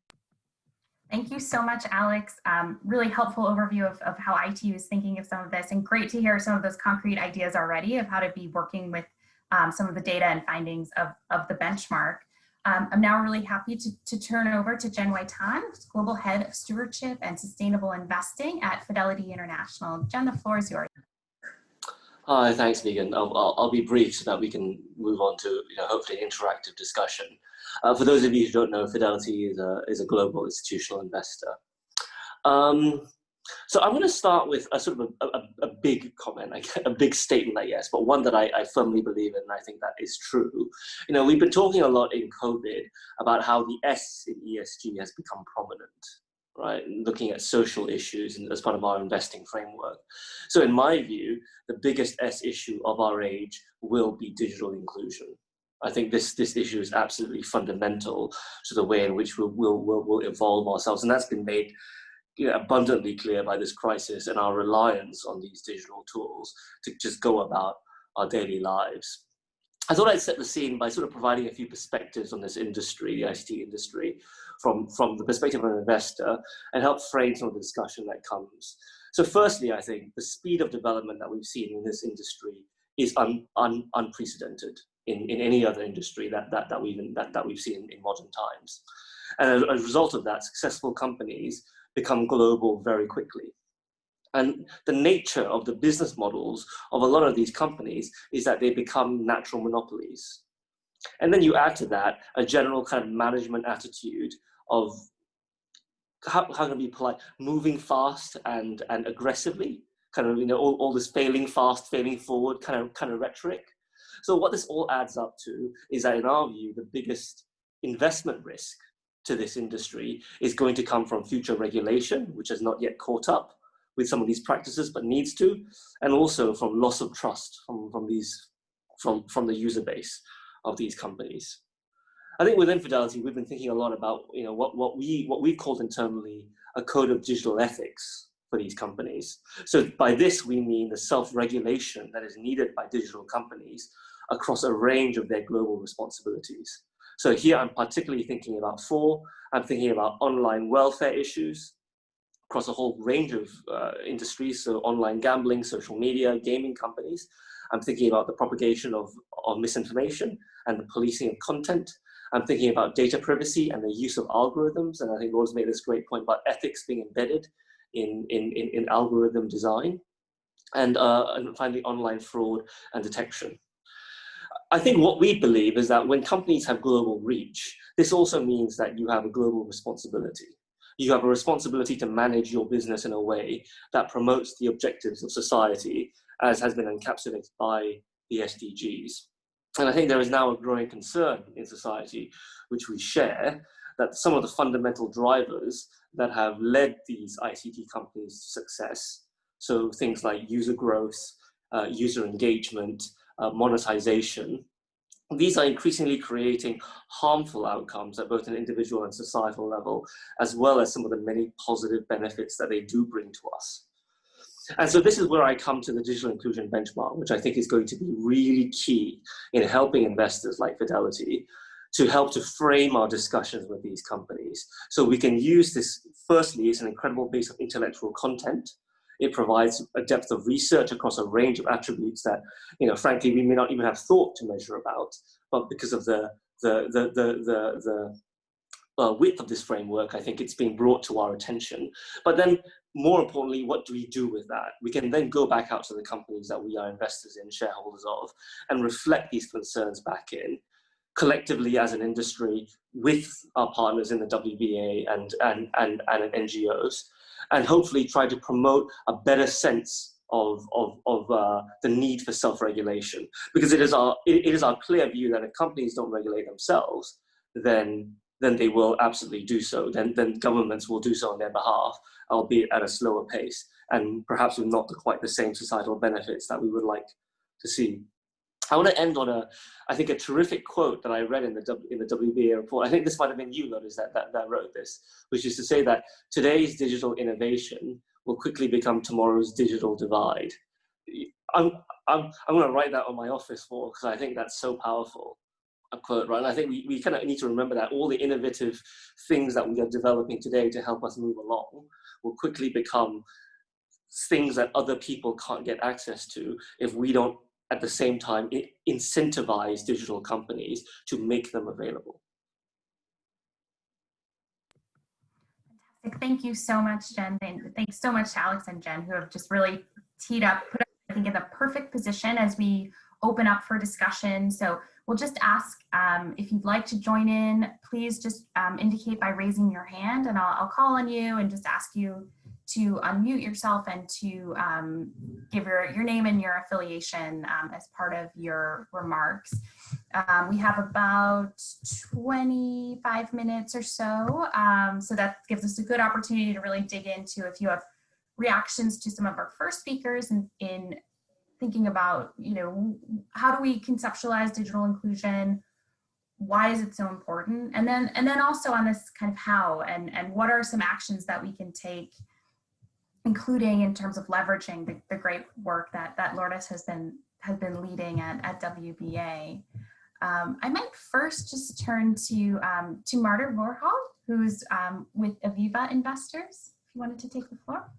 Thank you so much, Alex. Really helpful overview of how ITU is thinking of some of this, and great to hear some of those concrete ideas already of how to be working with some of the data and findings of the benchmark. I'm now really happy to turn over to Jen Wai-Tan, Global Head of Stewardship and Sustainable Investing at Fidelity International. Jen, the floor is yours. Hi, thanks, Megan. I'll be brief so that we can move on to hopefully an interactive discussion. For those of you who don't know, Fidelity is a global institutional investor. So I'm going to start with a sort of a big comment, a big statement, I guess, but one that I firmly believe in, and I think that is true. We've been talking a lot in COVID about how the S in ESG has become prominent, right? Looking at social issues as part of our investing framework. So in my view, the biggest S issue of our age will be digital inclusion. I think this issue is absolutely fundamental to the way in which we'll evolve ourselves, and that's been made abundantly clear by this crisis and our reliance on these digital tools to just go about our daily lives. I thought I'd set the scene by sort of providing a few perspectives on this industry, the ICT industry, from the perspective of an investor, and help frame some of the discussion that comes. So firstly, I think the speed of development that we've seen in this industry is unprecedented in any other industry that we've seen in modern times. And as a result of that, successful companies become global very quickly. And the nature of the business models of a lot of these companies is that they become natural monopolies. And then you add to that a general kind of management attitude of, how can I be polite, moving fast and aggressively, kind of, all this failing fast, failing forward kind of rhetoric. So what this all adds up to is that, in our view, the biggest investment risk to this industry is going to come from future regulation, which has not yet caught up with some of these practices, but needs to, and also from loss of trust from the user base of these companies. I think within Fidelity, we've been thinking a lot about what we've called internally a code of digital ethics for these companies. So by this we mean the self-regulation that is needed by digital companies across a range of their global responsibilities. So here I'm particularly thinking about I'm thinking about online welfare issues across a whole range of industries, so online gambling, social media, gaming companies. I'm thinking about the propagation of misinformation and the policing of content. I'm thinking about data privacy and the use of algorithms, and I think Laura's made this great point about ethics being embedded in algorithm design, and finally online fraud and detection. I think what we believe is that when companies have global reach, this also means that you have a global responsibility. You have a responsibility to manage your business in a way that promotes the objectives of society, as has been encapsulated by the SDGs. And I think there is now a growing concern in society, which we share, that some of the fundamental drivers that have led these ICT companies to success, so things like user growth, user engagement, monetization, these are increasingly creating harmful outcomes at both an individual and societal level, as well as some of the many positive benefits that they do bring to us. And so this is where I come to the digital inclusion benchmark, which I think is going to be really key in helping investors like Fidelity to help to frame our discussions with these companies. So we can use this, firstly, as an incredible base of intellectual content. It provides a depth of research across a range of attributes that, frankly, we may not even have thought to measure about, but because of the width of this framework, I think it's being brought to our attention. But then, more importantly, what do we do with that? We can then go back out to the companies that we are investors in, shareholders of, and reflect these concerns back in, collectively as an industry with our partners in the WBA and NGOs, and hopefully try to promote a better sense of the need for self-regulation. Because it is our clear view that if companies don't regulate themselves, then they will absolutely do so. Then governments will do so on their behalf, albeit at a slower pace, and perhaps with not quite the same societal benefits that we would like to see. I want to end on I think a terrific quote that I read in the WBA report. I think this might have been you, Lotus, that wrote this, which is to say that today's digital innovation will quickly become tomorrow's digital divide. I'm going to write that on my office wall because I think that's so powerful, a quote, right? And I think we kind of need to remember that all the innovative things that we are developing today to help us move along will quickly become things that other people can't get access to if we don't at the same time incentivize digital companies to make them available. Fantastic. Thank you so much, Jen. Thanks so much to Alex and Jen, who have just really put us, I think, in the perfect position as we open up for discussion. So we'll just ask if you'd like to join in, please just indicate by raising your hand, and I'll call on you and just ask you to unmute yourself and to give your name and your affiliation as part of your remarks. We have about 25 minutes or so, so that gives us a good opportunity to really dig into if you have reactions to some of our first speakers in thinking about, how do we conceptualize digital inclusion? Why is it so important? And then also on this kind of how and what are some actions that we can take, including in terms of leveraging the great work that Lourdes has been leading at WBA. I might first just turn to Marta Rohrhall, who's with Aviva Investors, if you wanted to take the floor.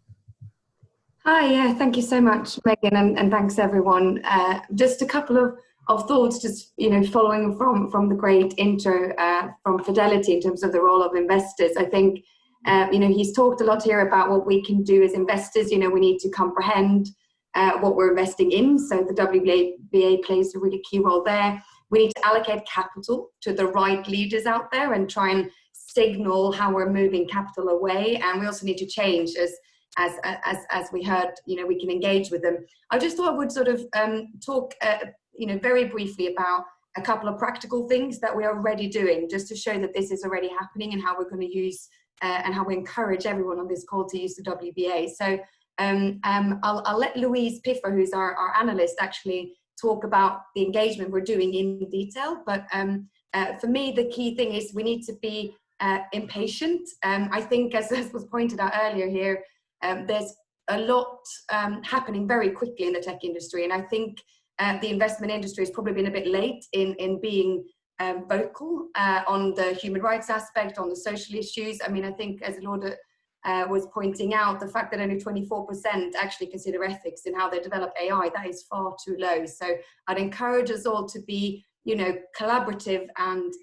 Hi, yeah, thank you so much, Megan, and thanks everyone. Just a couple of thoughts, just following from the great intro from Fidelity in terms of the role of investors. I think he's talked a lot here about what we can do as investors. We need to comprehend what we're investing in. So the WBA plays a really key role there. We need to allocate capital to the right leaders out there and try and signal how we're moving capital away. And we also need to change as we heard, we can engage with them. I just thought I would sort of talk, very briefly about a couple of practical things that we are already doing, just to show that this is already happening and how we're going to use and how we encourage everyone on this call to use the WBA. So I'll let Louise Piffer, who's our analyst, actually talk about the engagement we're doing in detail. But for me, the key thing is we need to be impatient. I think, as was pointed out earlier here, there's a lot happening very quickly in the tech industry. And I think the investment industry has probably been a bit late in being vocal on the human rights aspect, on the social issues. I mean, I think, as Laude was pointing out, the fact that only 24% actually consider ethics in how they develop AI, that is far too low. So I'd encourage us all to be, collaborative and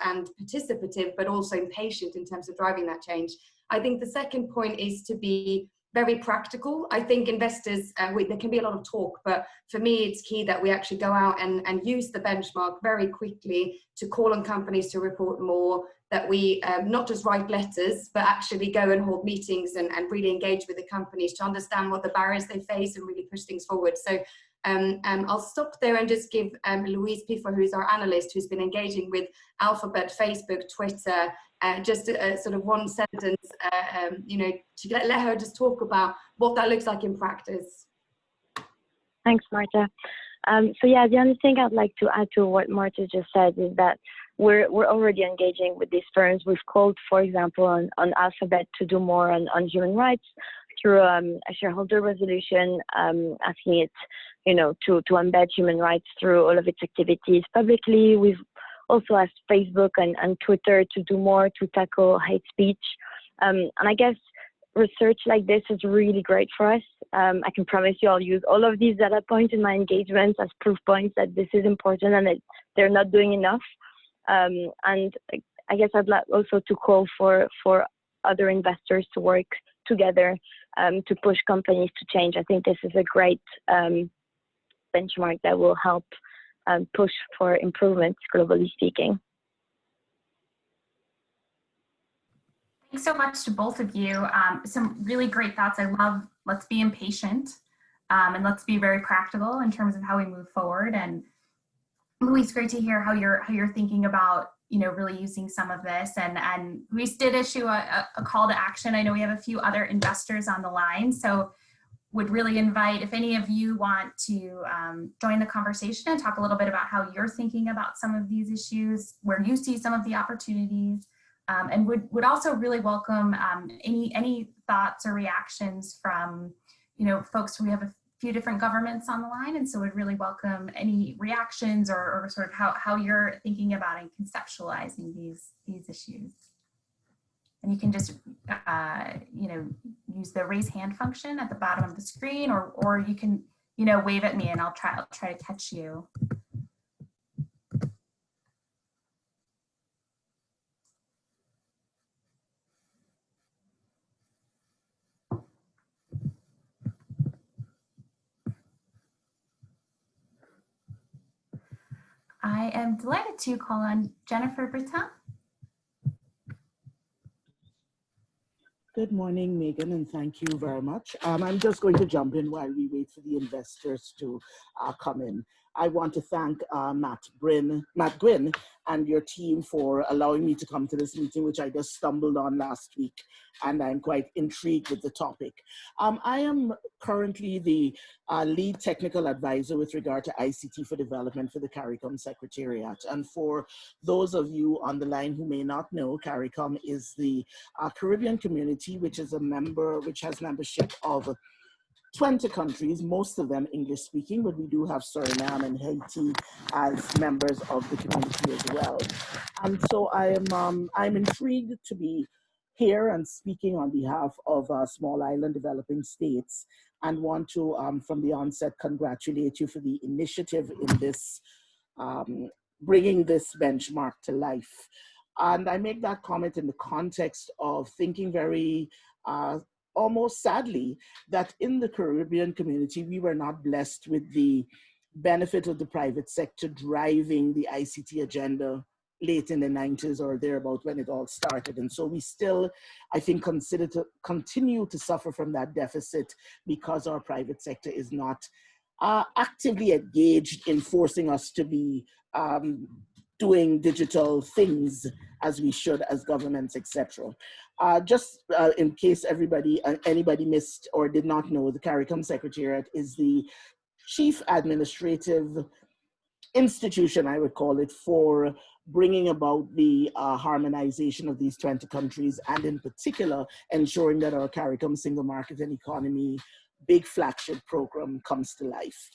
participative, but also impatient in terms of driving that change. I think the second point is to be very practical. I think investors, there can be a lot of talk, but for me, it's key that we actually go out and use the benchmark very quickly to call on companies to report more, that we not just write letters, but actually go and hold meetings and really engage with the companies to understand what the barriers they face and really push things forward. So I'll stop there and just give Louise Piffer, who's our analyst, who's been engaging with Alphabet, Facebook, Twitter, just a sort of one sentence, to let her just talk about what that looks like in practice. Thanks, Marta. So yeah, the only thing I'd like to add to what Marta just said is that we're already engaging with these firms. We've called, for example, on Alphabet to do more on human rights through a shareholder resolution, asking it, to embed human rights through all of its activities publicly. We've also asked Facebook and Twitter to do more to tackle hate speech. And I guess research like this is really great for us. I can promise you I'll use all of these data points in my engagements as proof points that this is important and that they're not doing enough. And I guess I'd like also to call for other investors to work together to push companies to change. I think this is a great benchmark that will help push for improvements, globally speaking. Thanks so much to both of you. Some really great thoughts. I love, let's be impatient and let's be very practical in terms of how we move forward. And Louise, great to hear how you're thinking about, you know, really using some of this. And Louise did issue a call to action. I know we have a few other investors on the line, so would really invite, if any of you want to join the conversation and talk a little bit about how you're thinking about some of these issues, where you see some of the opportunities, and would also really welcome any thoughts or reactions from, you know, folks. We have a few different governments on the line, and so would really welcome any reactions or sort of how you're thinking about and conceptualizing these issues. And you can just, you know, use the raise hand function at the bottom of the screen, or you can, you know, wave at me and I'll try to catch you. I am delighted to call on Jennifer Breton. Good morning, Megan, and thank you very much. I'm just going to jump in while we wait for the investors to come in. I want to thank Matt Gwynn and your team for allowing me to come to this meeting, which I just stumbled on last week, and I'm quite intrigued with the topic. I am currently the lead technical advisor with regard to ICT for development for the CARICOM Secretariat. And for those of you on the line who may not know, CARICOM is the Caribbean community, which has membership of 20 countries, most of them English speaking, but we do have Suriname and Haiti as members of the community as well. And so I'm intrigued to be here and speaking on behalf of small island developing states, and want to, from the onset, congratulate you for the initiative in this, bringing this benchmark to life. And I make that comment in the context of thinking very, almost sadly, that in the Caribbean community, we were not blessed with the benefit of the private sector driving the ICT agenda late in the 90s or thereabout when it all started. And so we still, I think, continue to suffer from that deficit because our private sector is not actively engaged in forcing us to be doing digital things as we should as governments, etc. Just in case anybody missed or did not know, the CARICOM Secretariat is the chief administrative institution, I would call it, for bringing about the harmonization of these 20 countries, and in particular, ensuring that our CARICOM single market and economy big flagship program comes to life.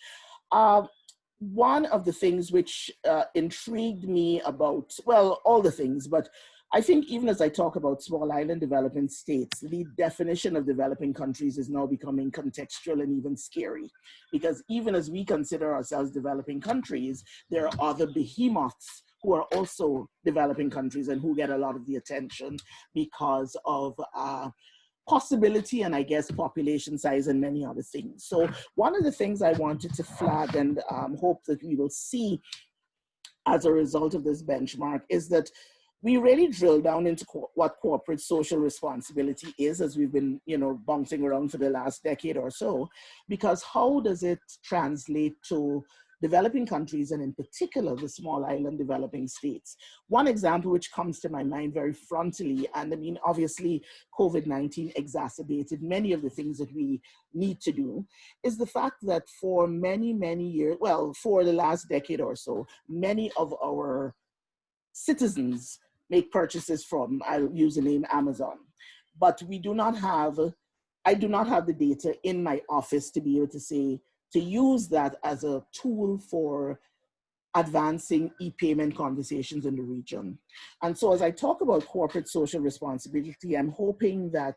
One of the things which intrigued me about, well, all the things, but I think even as I talk about small island developing states, the definition of developing countries is now becoming contextual and even scary, because even as we consider ourselves developing countries, there are other behemoths who are also developing countries and who get a lot of the attention because of possibility and I guess population size and many other things. So one of the things I wanted to flag and hope that we will see as a result of this benchmark is that we really drill down into what corporate social responsibility is, as we've been, you know, bouncing around for the last decade or so, because how does it translate to developing countries, and in particular, the small island developing states? One example which comes to my mind very frontally, and I mean, obviously, COVID-19 exacerbated many of the things that we need to do, is the fact that for many, many years, well, for the last decade or so, many of our citizens make purchases from, I'll use the name Amazon, but we do not have, I do not have the data in my office to be able to say, to use that as a tool for advancing e-payment conversations in the region. And so as I talk about corporate social responsibility, I'm hoping that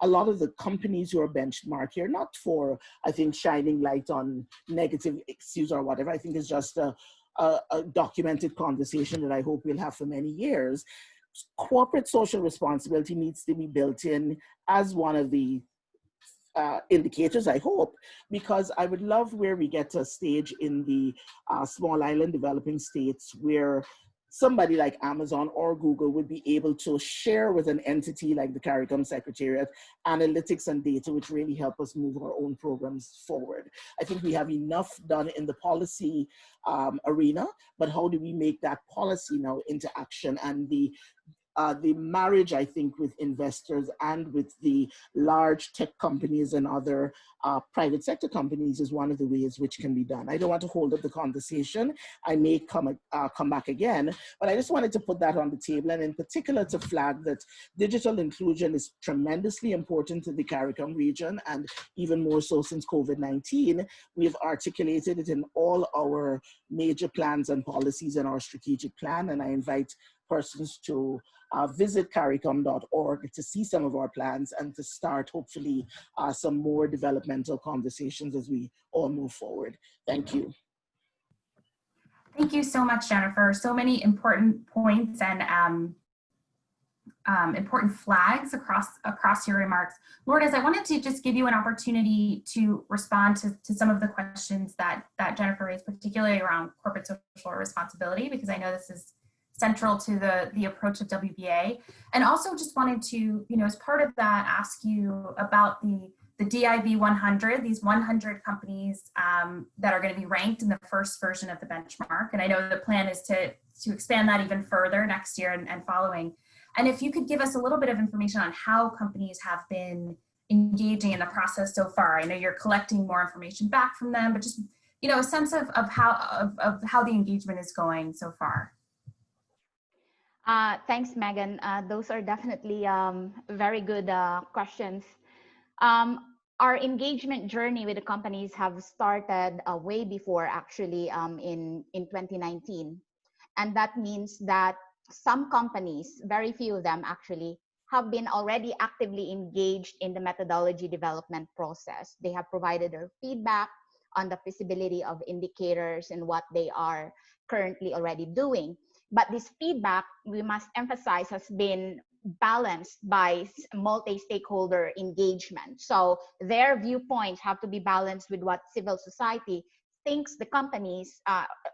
a lot of the companies who are benchmarked here, not for, I think, shining light on negative issues or whatever, I think it's just a documented conversation that I hope we'll have for many years. Corporate social responsibility needs to be built in as one of the indicators, I hope, because I would love where we get to a stage in the small island developing states where somebody like Amazon or Google would be able to share with an entity like the CARICOM Secretariat analytics and data, which really help us move our own programs forward. I think we have enough done in the policy arena, but how do we make that policy now into action? And the marriage, I think, with investors and with the large tech companies and other private sector companies is one of the ways which can be done. I don't want to hold up the conversation. I may come back again, but I just wanted to put that on the table, and in particular to flag that digital inclusion is tremendously important to the CARICOM region, and even more so since COVID-19. We've articulated it in all our major plans and policies in our strategic plan, and I invite persons to visit caricom.org to see some of our plans and to start, hopefully, some more developmental conversations as we all move forward. Thank you. Thank you so much, Jennifer. So many important points and important flags across your remarks. Lourdes, I wanted to just give you an opportunity to respond to some of the questions that Jennifer raised, particularly around corporate social responsibility, because I know this is central to the approach of WBA. And also just wanted to, as part of that, ask you about the DIV 100, these 100 companies that are going to be ranked in the first version of the benchmark. And I know the plan is to expand that even further next year and following. And if you could give us a little bit of information on how companies have been engaging in the process so far. I know you're collecting more information back from them, but just, a sense of how the engagement is going so far. Thanks, Megan. Those are definitely very good questions. Our engagement journey with the companies have started way before, actually, in 2019. And that means that some companies, very few of them actually, have been already actively engaged in the methodology development process. They have provided their feedback on the feasibility of indicators and what they are currently already doing. But this feedback, we must emphasize, has been balanced by multi-stakeholder engagement. So their viewpoints have to be balanced with what civil society thinks the companies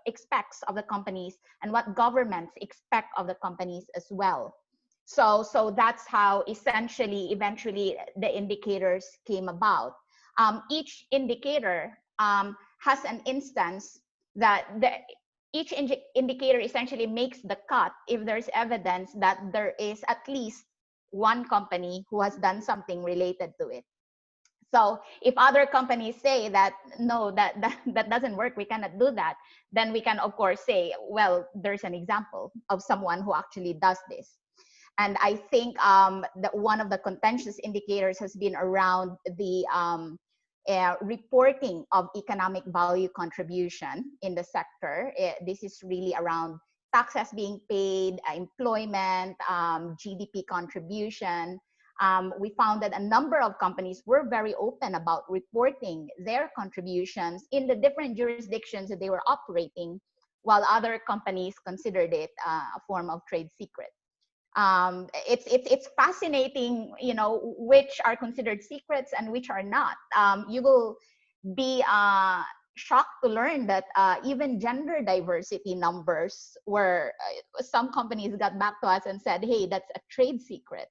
expects of the companies and what governments expect of the companies as well. So that's how eventually the indicators came about. Each indicator has an instance that each indicator essentially makes the cut if there's evidence that there is at least one company who has done something related to it. So if other companies say that, no, that doesn't work, we cannot do that, then we can, of course, say, well, there's an example of someone who actually does this. And I think that one of the contentious indicators has been around the reporting of economic value contribution in the sector. This is really around taxes being paid, employment, GDP contribution. We found that a number of companies were very open about reporting their contributions in the different jurisdictions that they were operating, while other companies considered it a form of trade secret. It's fascinating, which are considered secrets and which are not. You will be shocked to learn that even gender diversity numbers were, some companies got back to us and said, hey, that's a trade secret.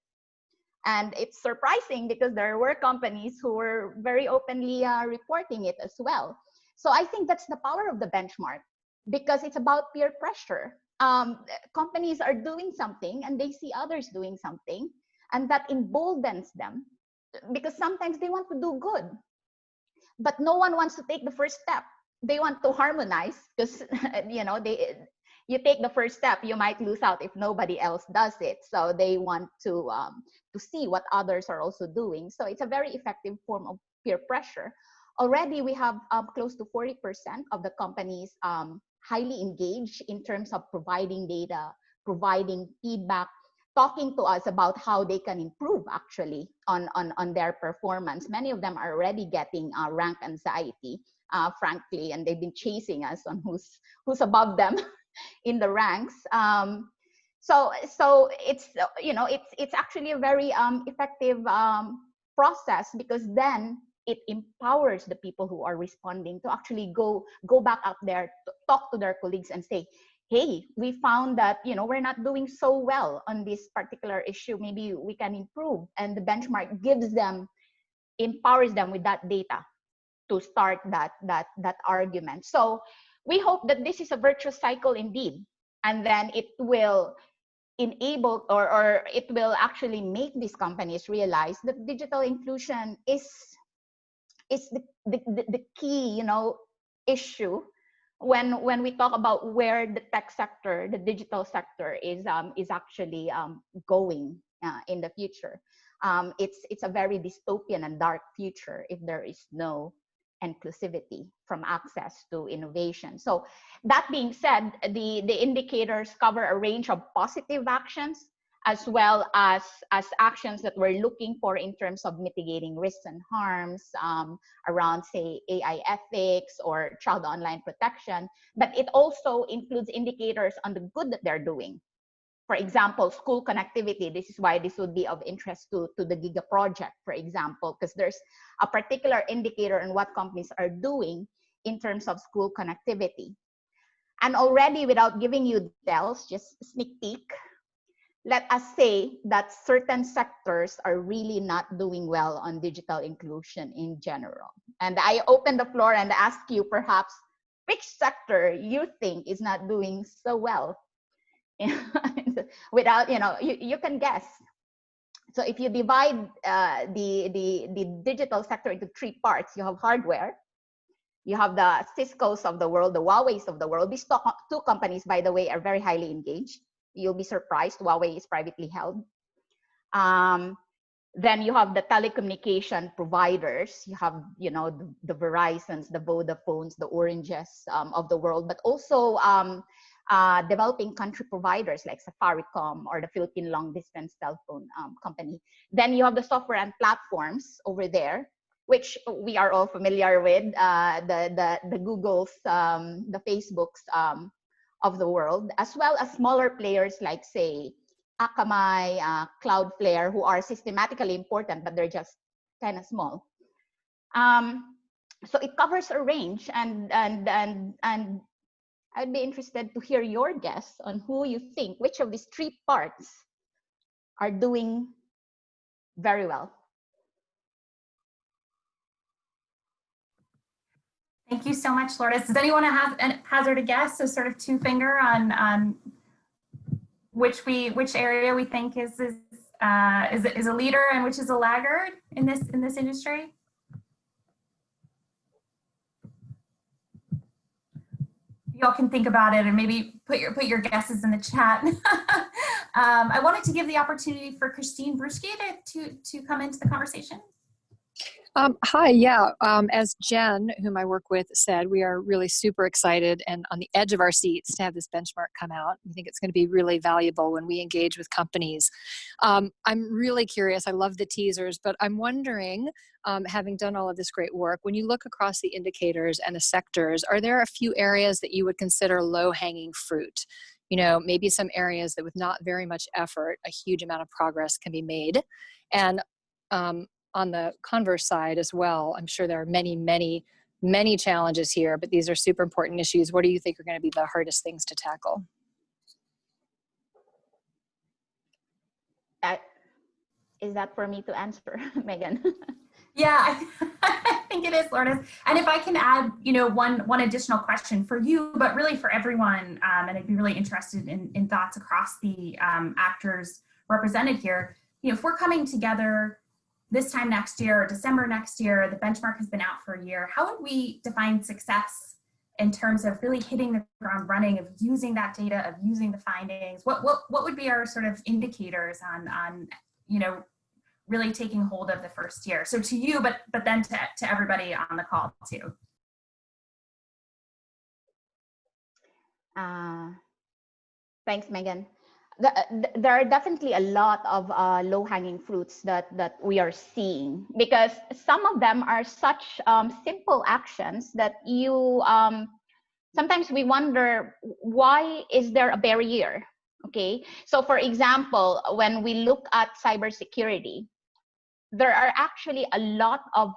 And it's surprising because there were companies who were very openly reporting it as well. So I think that's the power of the benchmark, because it's about peer pressure. Companies are doing something and they see others doing something, and that emboldens them, because sometimes they want to do good, but no one wants to take the first step. They want to harmonize because, you take the first step, you might lose out if nobody else does it. So they want to see what others are also doing. So it's a very effective form of peer pressure. Already we have close to 40% of the companies highly engaged in terms of providing data, providing feedback, talking to us about how they can improve actually on their performance. Many of them are already getting rank anxiety, frankly, and they've been chasing us on who's above them in the ranks. So it's it's actually a very effective process, because then it empowers the people who are responding to actually go back out there, to talk to their colleagues and say, hey, we found that, you know, we're not doing so well on this particular issue. Maybe we can improve. And the benchmark gives them, empowers them with that data to start that argument. So we hope that this is a virtuous cycle indeed. And then it will enable, or it will actually make these companies realize that digital inclusion is the key, you know, issue when we talk about where the tech sector, the digital sector is actually going in the future. It's a very dystopian and dark future if there is no inclusivity from access to innovation. So that being said, the indicators cover a range of positive actions as well as actions that we're looking for in terms of mitigating risks and harms around, say, AI ethics or child online protection. But it also includes indicators on the good that they're doing. For example, school connectivity. This is why this would be of interest to the GIGA project, for example, because there's a particular indicator on what companies are doing in terms of school connectivity. And already, without giving you details, just sneak peek, let us say that certain sectors are really not doing well on digital inclusion in general. And I open the floor and ask you perhaps which sector you think is not doing so well. Without, you know, you can guess. So if you divide the digital sector into three parts, you have hardware, you have the Cisco's of the world, the Huawei's of the world. These two companies, by the way, are very highly engaged. You'll be surprised. Huawei is privately held. Then you have the telecommunication providers. You have, you know, the Verizons, the Vodafones, the Oranges of the world, but also developing country providers like Safaricom or the Philippine long distance telephone company. Then you have the software and platforms over there, which we are all familiar with, the Googles, the Facebooks of the world, as well as smaller players like, say, Akamai, Cloudflare, who are systematically important, but they're just kind of small. So it covers a range, and I'd be interested to hear your guess on who you think, which of these three parts are doing very well. Thank you so much, Lourdes. Does anyone hazard a guess, a sort of two-finger on which area we think is a leader and which is a laggard in this industry? Y'all can think about it and maybe put your guesses in the chat. I wanted to give the opportunity for Christine Bruschke to come into the conversation. Hi, yeah. As Jen, whom I work with, said, we are really super excited and on the edge of our seats to have this benchmark come out. We think it's going to be really valuable when we engage with companies. I'm really curious. I love the teasers, but I'm wondering, having done all of this great work, when you look across the indicators and the sectors, are there a few areas that you would consider low-hanging fruit? You know, maybe some areas that with not very much effort, a huge amount of progress can be made. And on the converse side as well, I'm sure there are many, many, many challenges here, but these are super important issues. What do you think are going to be the hardest things to tackle? Is that for me to answer, Megan? Yeah, I think it is, Lourdes. And if I can add, you know, one additional question for you, but really for everyone, and I'd be really interested in thoughts across the actors represented here. You know, if we're coming together this time next year, December next year, the benchmark has been out for a year. How would we define success in terms of really hitting the ground running, of using that data, of using the findings? What would be our sort of indicators on you know, really taking hold of the first year? So to you, but then to everybody on the call too. Thanks, Megan. There are definitely a lot of low-hanging fruits that we are seeing, because some of them are such simple actions that you sometimes we wonder, why is there a barrier? Okay, so for example, when we look at cybersecurity, there are actually a lot of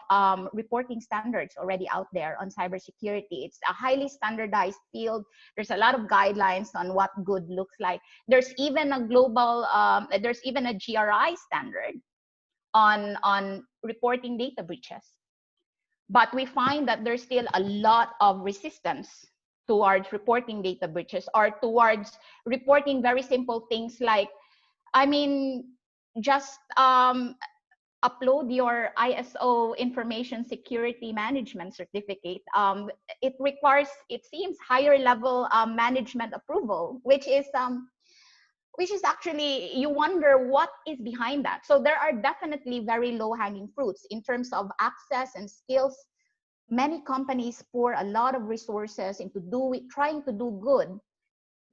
reporting standards already out there on cybersecurity. It's a highly standardized field. There's a lot of guidelines on what good looks like. There's even a global, there's even a GRI standard on reporting data breaches. But we find that there's still a lot of resistance towards reporting data breaches or towards reporting very simple things like, I mean, just upload your ISO information security management certificate. It requires, it seems, higher level management approval, which is actually, you wonder what is behind that. So there are definitely very low hanging fruits in terms of access and skills. Many companies pour a lot of resources into trying to do good,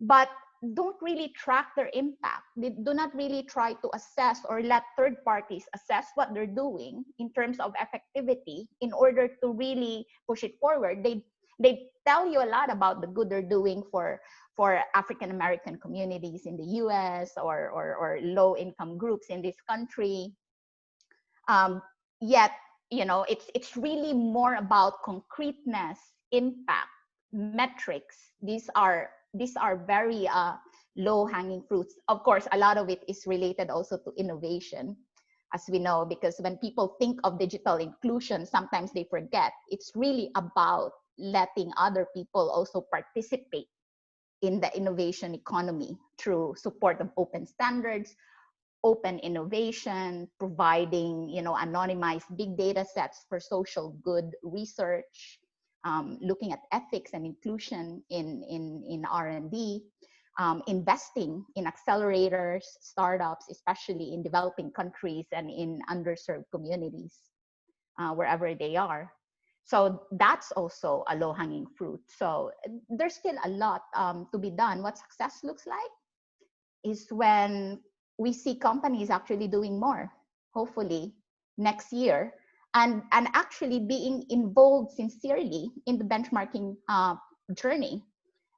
but don't really track their impact. They do not really try to assess or let third parties assess what they're doing in terms of effectivity in order to really push it forward. They tell you a lot about the good they're doing for African American communities in the US or low income groups in this country. Yet, you know, it's really more about concreteness, impact, metrics. These are very low-hanging fruits. Of course, a lot of it is related also to innovation, as we know, because when people think of digital inclusion, sometimes they forget it's really about letting other people also participate in the innovation economy through support of open standards, open innovation, providing, you know, anonymized big data sets for social good research, looking at ethics and inclusion in R&D, investing in accelerators, startups, especially in developing countries and in underserved communities, wherever they are. So that's also a low-hanging fruit. So there's still a lot to be done. What success looks like is when we see companies actually doing more, hopefully next year, and actually being involved sincerely in the benchmarking journey.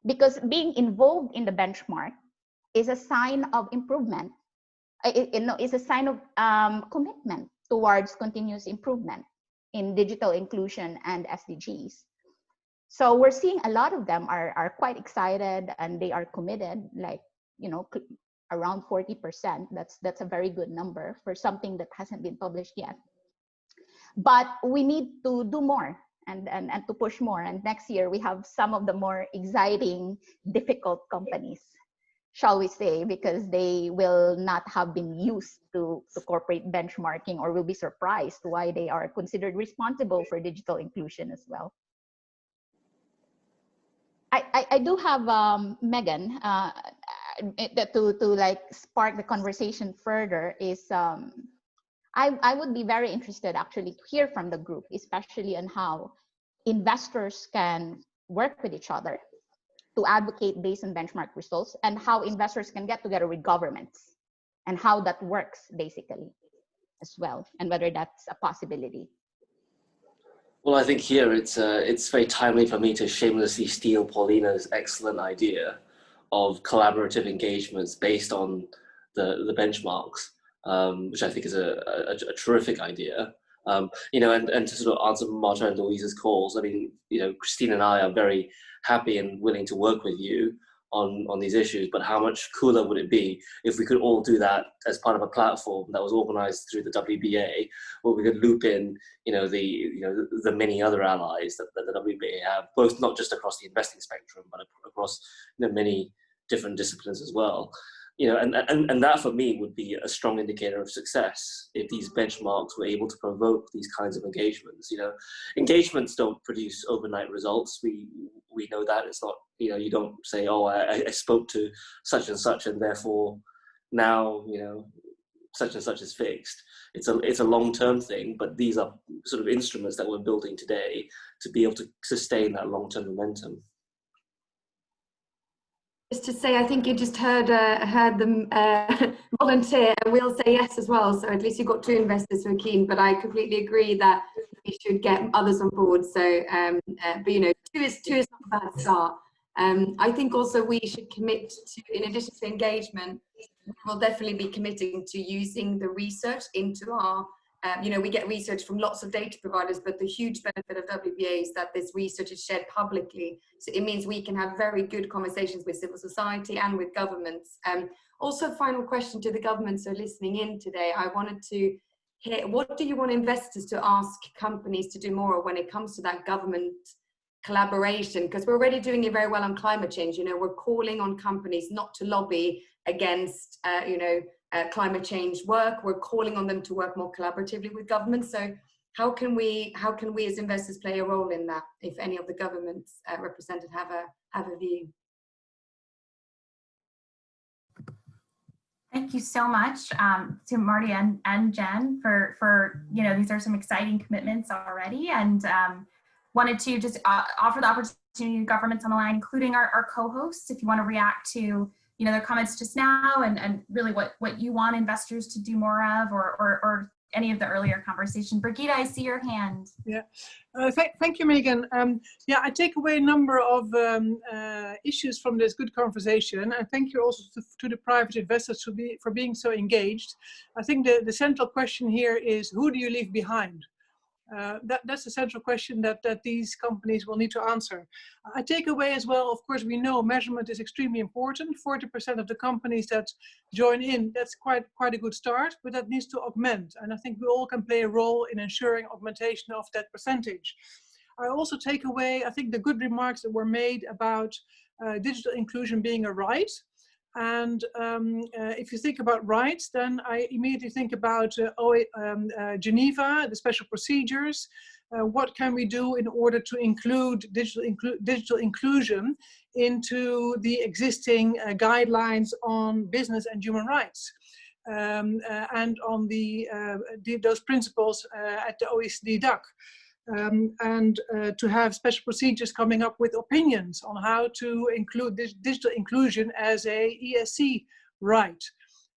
Because being involved in the benchmark is a sign of improvement. It's a sign of commitment towards continuous improvement in digital inclusion and SDGs. So we're seeing a lot of them are quite excited and they are committed, like, you know, around 40%. That's a very good number for something that hasn't been published yet. But we need to do more and to push more. And next year we have some of the more exciting, difficult companies, shall we say, because they will not have been used to corporate benchmarking or will be surprised why they are considered responsible for digital inclusion as well. I do have Megan to like spark the conversation further. Is I would be very interested actually to hear from the group, especially on how investors can work with each other to advocate based on benchmark results, and how investors can get together with governments and how that works basically as well, and whether that's a possibility. Well, I think here it's very timely for me to shamelessly steal Paulina's excellent idea of collaborative engagements based on the benchmarks, which I think is a terrific idea. You know, and to sort of answer Marta and Louise's calls, I mean, you know, Christine and I are very happy and willing to work with you on these issues, but how much cooler would it be if we could all do that as part of a platform that was organized through the WBA, where we could loop in, you know, the many other allies that the WBA have, both not just across the investing spectrum, but across, you know, many different disciplines as well. You know, and that for me would be a strong indicator of success if these benchmarks were able to provoke these kinds of engagements. You know, engagements don't produce overnight results. We know that. It's not, you know, you don't say, oh, I spoke to such and therefore now, you know, such and such is fixed. It's a long-term thing, but these are sort of instruments that we're building today to be able to sustain that long-term momentum. Just to say, I think you just heard them volunteer, and we'll say yes as well. So at least you've got two investors who are keen. But I completely agree that we should get others on board. So, but you know, two is not a bad start. I think also we should commit to, in addition to engagement, we'll definitely be committing to using the research into our you know, we get research from lots of data providers, but the huge benefit of WBA is that this research is shared publicly. So it means we can have very good conversations with civil society and with governments. Also, final question to the governments who are listening in today. I wanted to hear, what do you want investors to ask companies to do more when it comes to that government collaboration? Because we're already doing it very well on climate change. You know, we're calling on companies not to lobby against, you know, climate change work. We're calling on them to work more collaboratively with governments. So how can we as investors play a role in that, if any of the governments represented have a view? Thank you so much to Marty and Jen for, you know, these are some exciting commitments already, and wanted to just offer the opportunity to governments on the line, including our co-hosts, if you want to react to, you know, their comments just now, and really what you want investors to do more of, or any of the earlier conversation. Brigitte, I see your hand. Yeah, thank you, Megan. Yeah, I take away a number of issues from this good conversation, and thank you also to the private investors for being so engaged. I think the central question here is, who do you leave behind? That's the central question that these companies will need to answer. I take away as well, of course, we know measurement is extremely important. 40% of the companies that join in, that's quite a good start, but that needs to augment. And I think we all can play a role in ensuring augmentation of that percentage. I also take away, I think, the good remarks that were made about digital inclusion being a right. And if you think about rights, then I immediately think about Geneva, the special procedures. What can we do in order to include digital inclusion into the existing guidelines on business and human rights, and on those principles at the OECD DAC. And to have special procedures coming up with opinions on how to include this digital inclusion as a ESG right.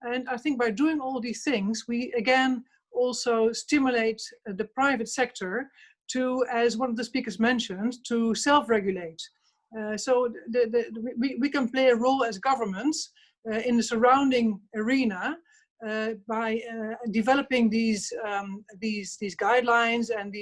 And I think by doing all these things, we again also stimulate the private sector to, as one of the speakers mentioned, to self-regulate. So we can play a role as governments in the surrounding arena by developing these guidelines and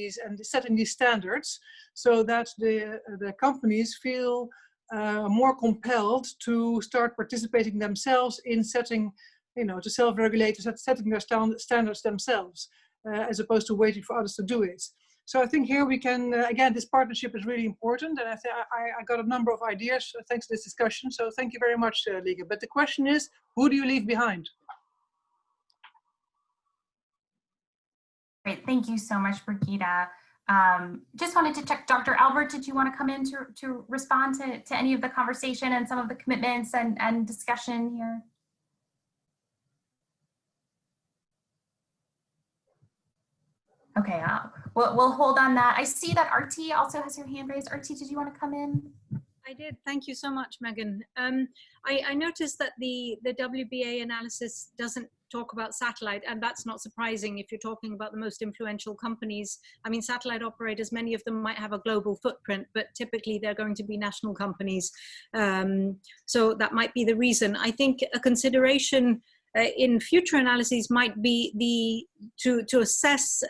setting these standards, so that the companies feel more compelled to start participating themselves in setting, you know, to self-regulate, setting their standards themselves, as opposed to waiting for others to do it. So I think here we can, again, this partnership is really important, and I got a number of ideas thanks to this discussion. So thank you very much, Liga. But the question is, who do you leave behind? Great, thank you so much, Brigitte. Just wanted to check, Dr. Albert, did you want to come in to respond to any of the conversation and some of the commitments and discussion here? Okay, we'll hold on that. I see that Arti also has her hand raised. Arti, did you want to come in? I did. Thank you so much, Megan. I noticed that the WBA analysis doesn't talk about satellite, and that's not surprising if you're talking about the most influential companies. I mean, satellite operators, many of them might have a global footprint, but typically they're going to be national companies. So that might be the reason. I think a consideration in future analyses might be to assess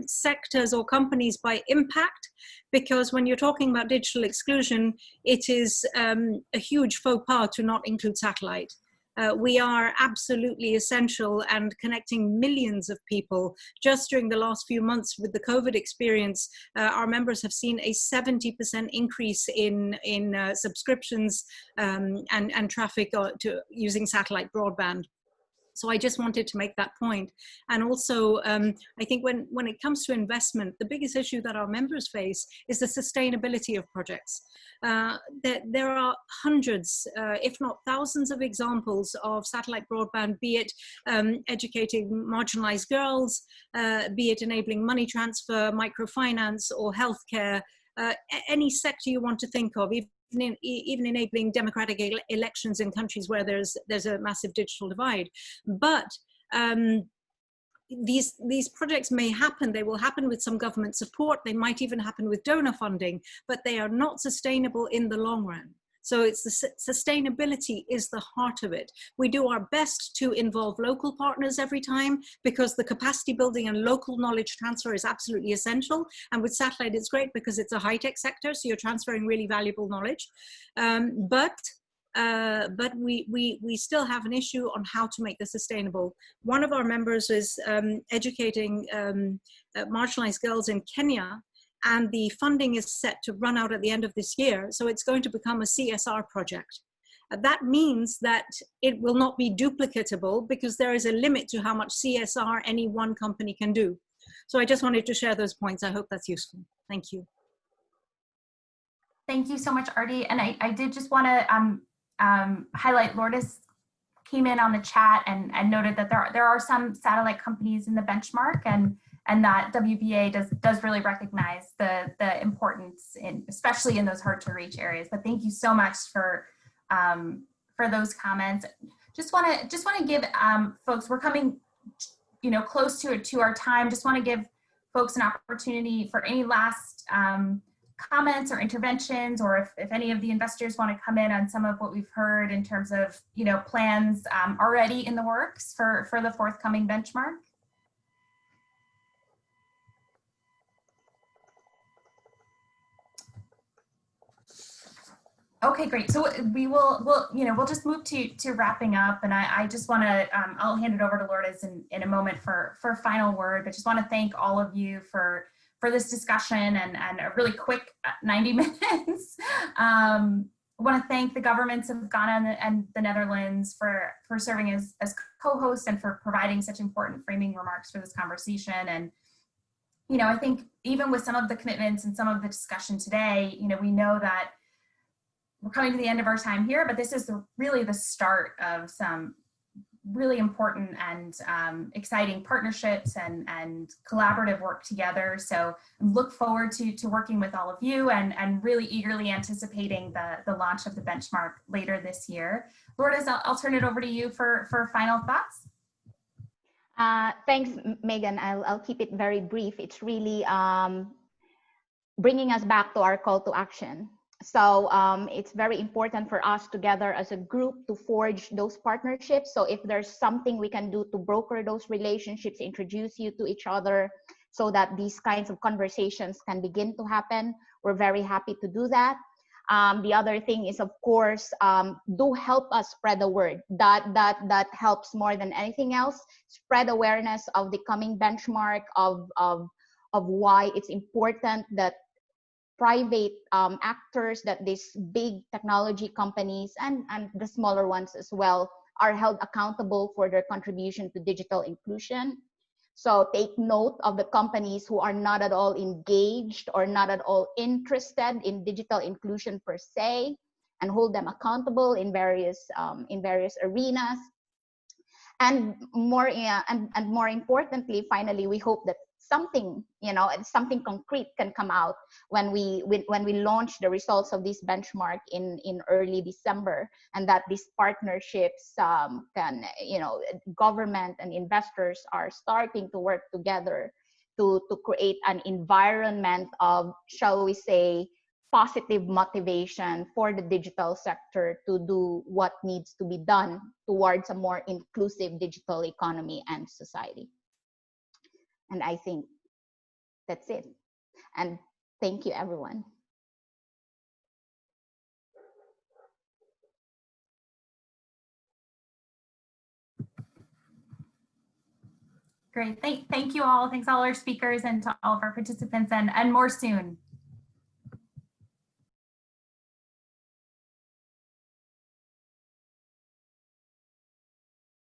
sectors or companies by impact, because when you're talking about digital exclusion, it is a huge faux pas to not include satellite. We are absolutely essential and connecting millions of people. Just during the last few months with the COVID experience, our members have seen a 70% increase in subscriptions and traffic to using satellite broadband. So I just wanted to make that point. And also, I think when it comes to investment, the biggest issue that our members face is the sustainability of projects. There are hundreds, if not thousands of examples of satellite broadband, be it educating marginalized girls, be it enabling money transfer, microfinance, or healthcare, any sector you want to think of, even enabling democratic elections in countries where there's a massive digital divide. But these projects may happen, they will happen with some government support, they might even happen with donor funding, but they are not sustainable in the long run. So it's the sustainability is the heart of it. We do our best to involve local partners every time, because the capacity building and local knowledge transfer is absolutely essential. And with satellite, it's great because it's a high-tech sector, so you're transferring really valuable knowledge. But we still have an issue on how to make this sustainable. One of our members is educating marginalized girls in Kenya, and the funding is set to run out at the end of this year. So it's going to become a CSR project. That means that it will not be duplicatable, because there is a limit to how much CSR any one company can do. So I just wanted to share those points. I hope that's useful. Thank you. Thank you so much, Artie. And I did just want to highlight, Lourdes came in on the chat and noted that there are some satellite companies in the benchmark, and that WBA does really recognize the importance especially in those hard to reach areas. But thank you so much for those comments. Just want to give folks, we're coming close to our time. Just want to give folks an opportunity for any last comments or interventions, or if any of the investors want to come in on some of what we've heard in terms of plans already in the works for the forthcoming benchmark. Okay, great. So we'll just move to wrapping up, and I just want to I'll hand it over to Lourdes in a moment for a final word, but just want to thank all of you for this discussion and a really quick 90 minutes. I want to thank the governments of Ghana and the Netherlands for serving as co-hosts and for providing such important framing remarks for this conversation. And I think even with some of the commitments and some of the discussion today, we know that we're coming to the end of our time here, but this is really the start of some really important and exciting partnerships and collaborative work together. So I look forward to working with all of you and really eagerly anticipating the launch of the benchmark later this year. Lourdes, I'll turn it over to you for final thoughts. Thanks, Megan. I'll keep it very brief. It's really bringing us back to our call to action. So it's very important for us together as a group to forge those partnerships. So if there's something we can do to broker those relationships, introduce you to each other so that these kinds of conversations can begin to happen, we're very happy to do that. The other thing is, of course, do help us spread the word. That helps more than anything else. Spread awareness of the coming benchmark, of why it's important that private actors, that these big technology companies and the smaller ones as well are held accountable for their contribution to digital inclusion. So take note of the companies who are not at all engaged or not at all interested in digital inclusion per se, and hold them accountable in various arenas. And more importantly, finally, we hope that something concrete can come out when we launch the results of this benchmark in early December, and that these partnerships can, government and investors are starting to work together to create an environment of, shall we say, positive motivation for the digital sector to do what needs to be done towards a more inclusive digital economy and society. And I think that's it. And thank you, everyone. Great. Thank you all. Thanks all our speakers and to all of our participants, and more soon.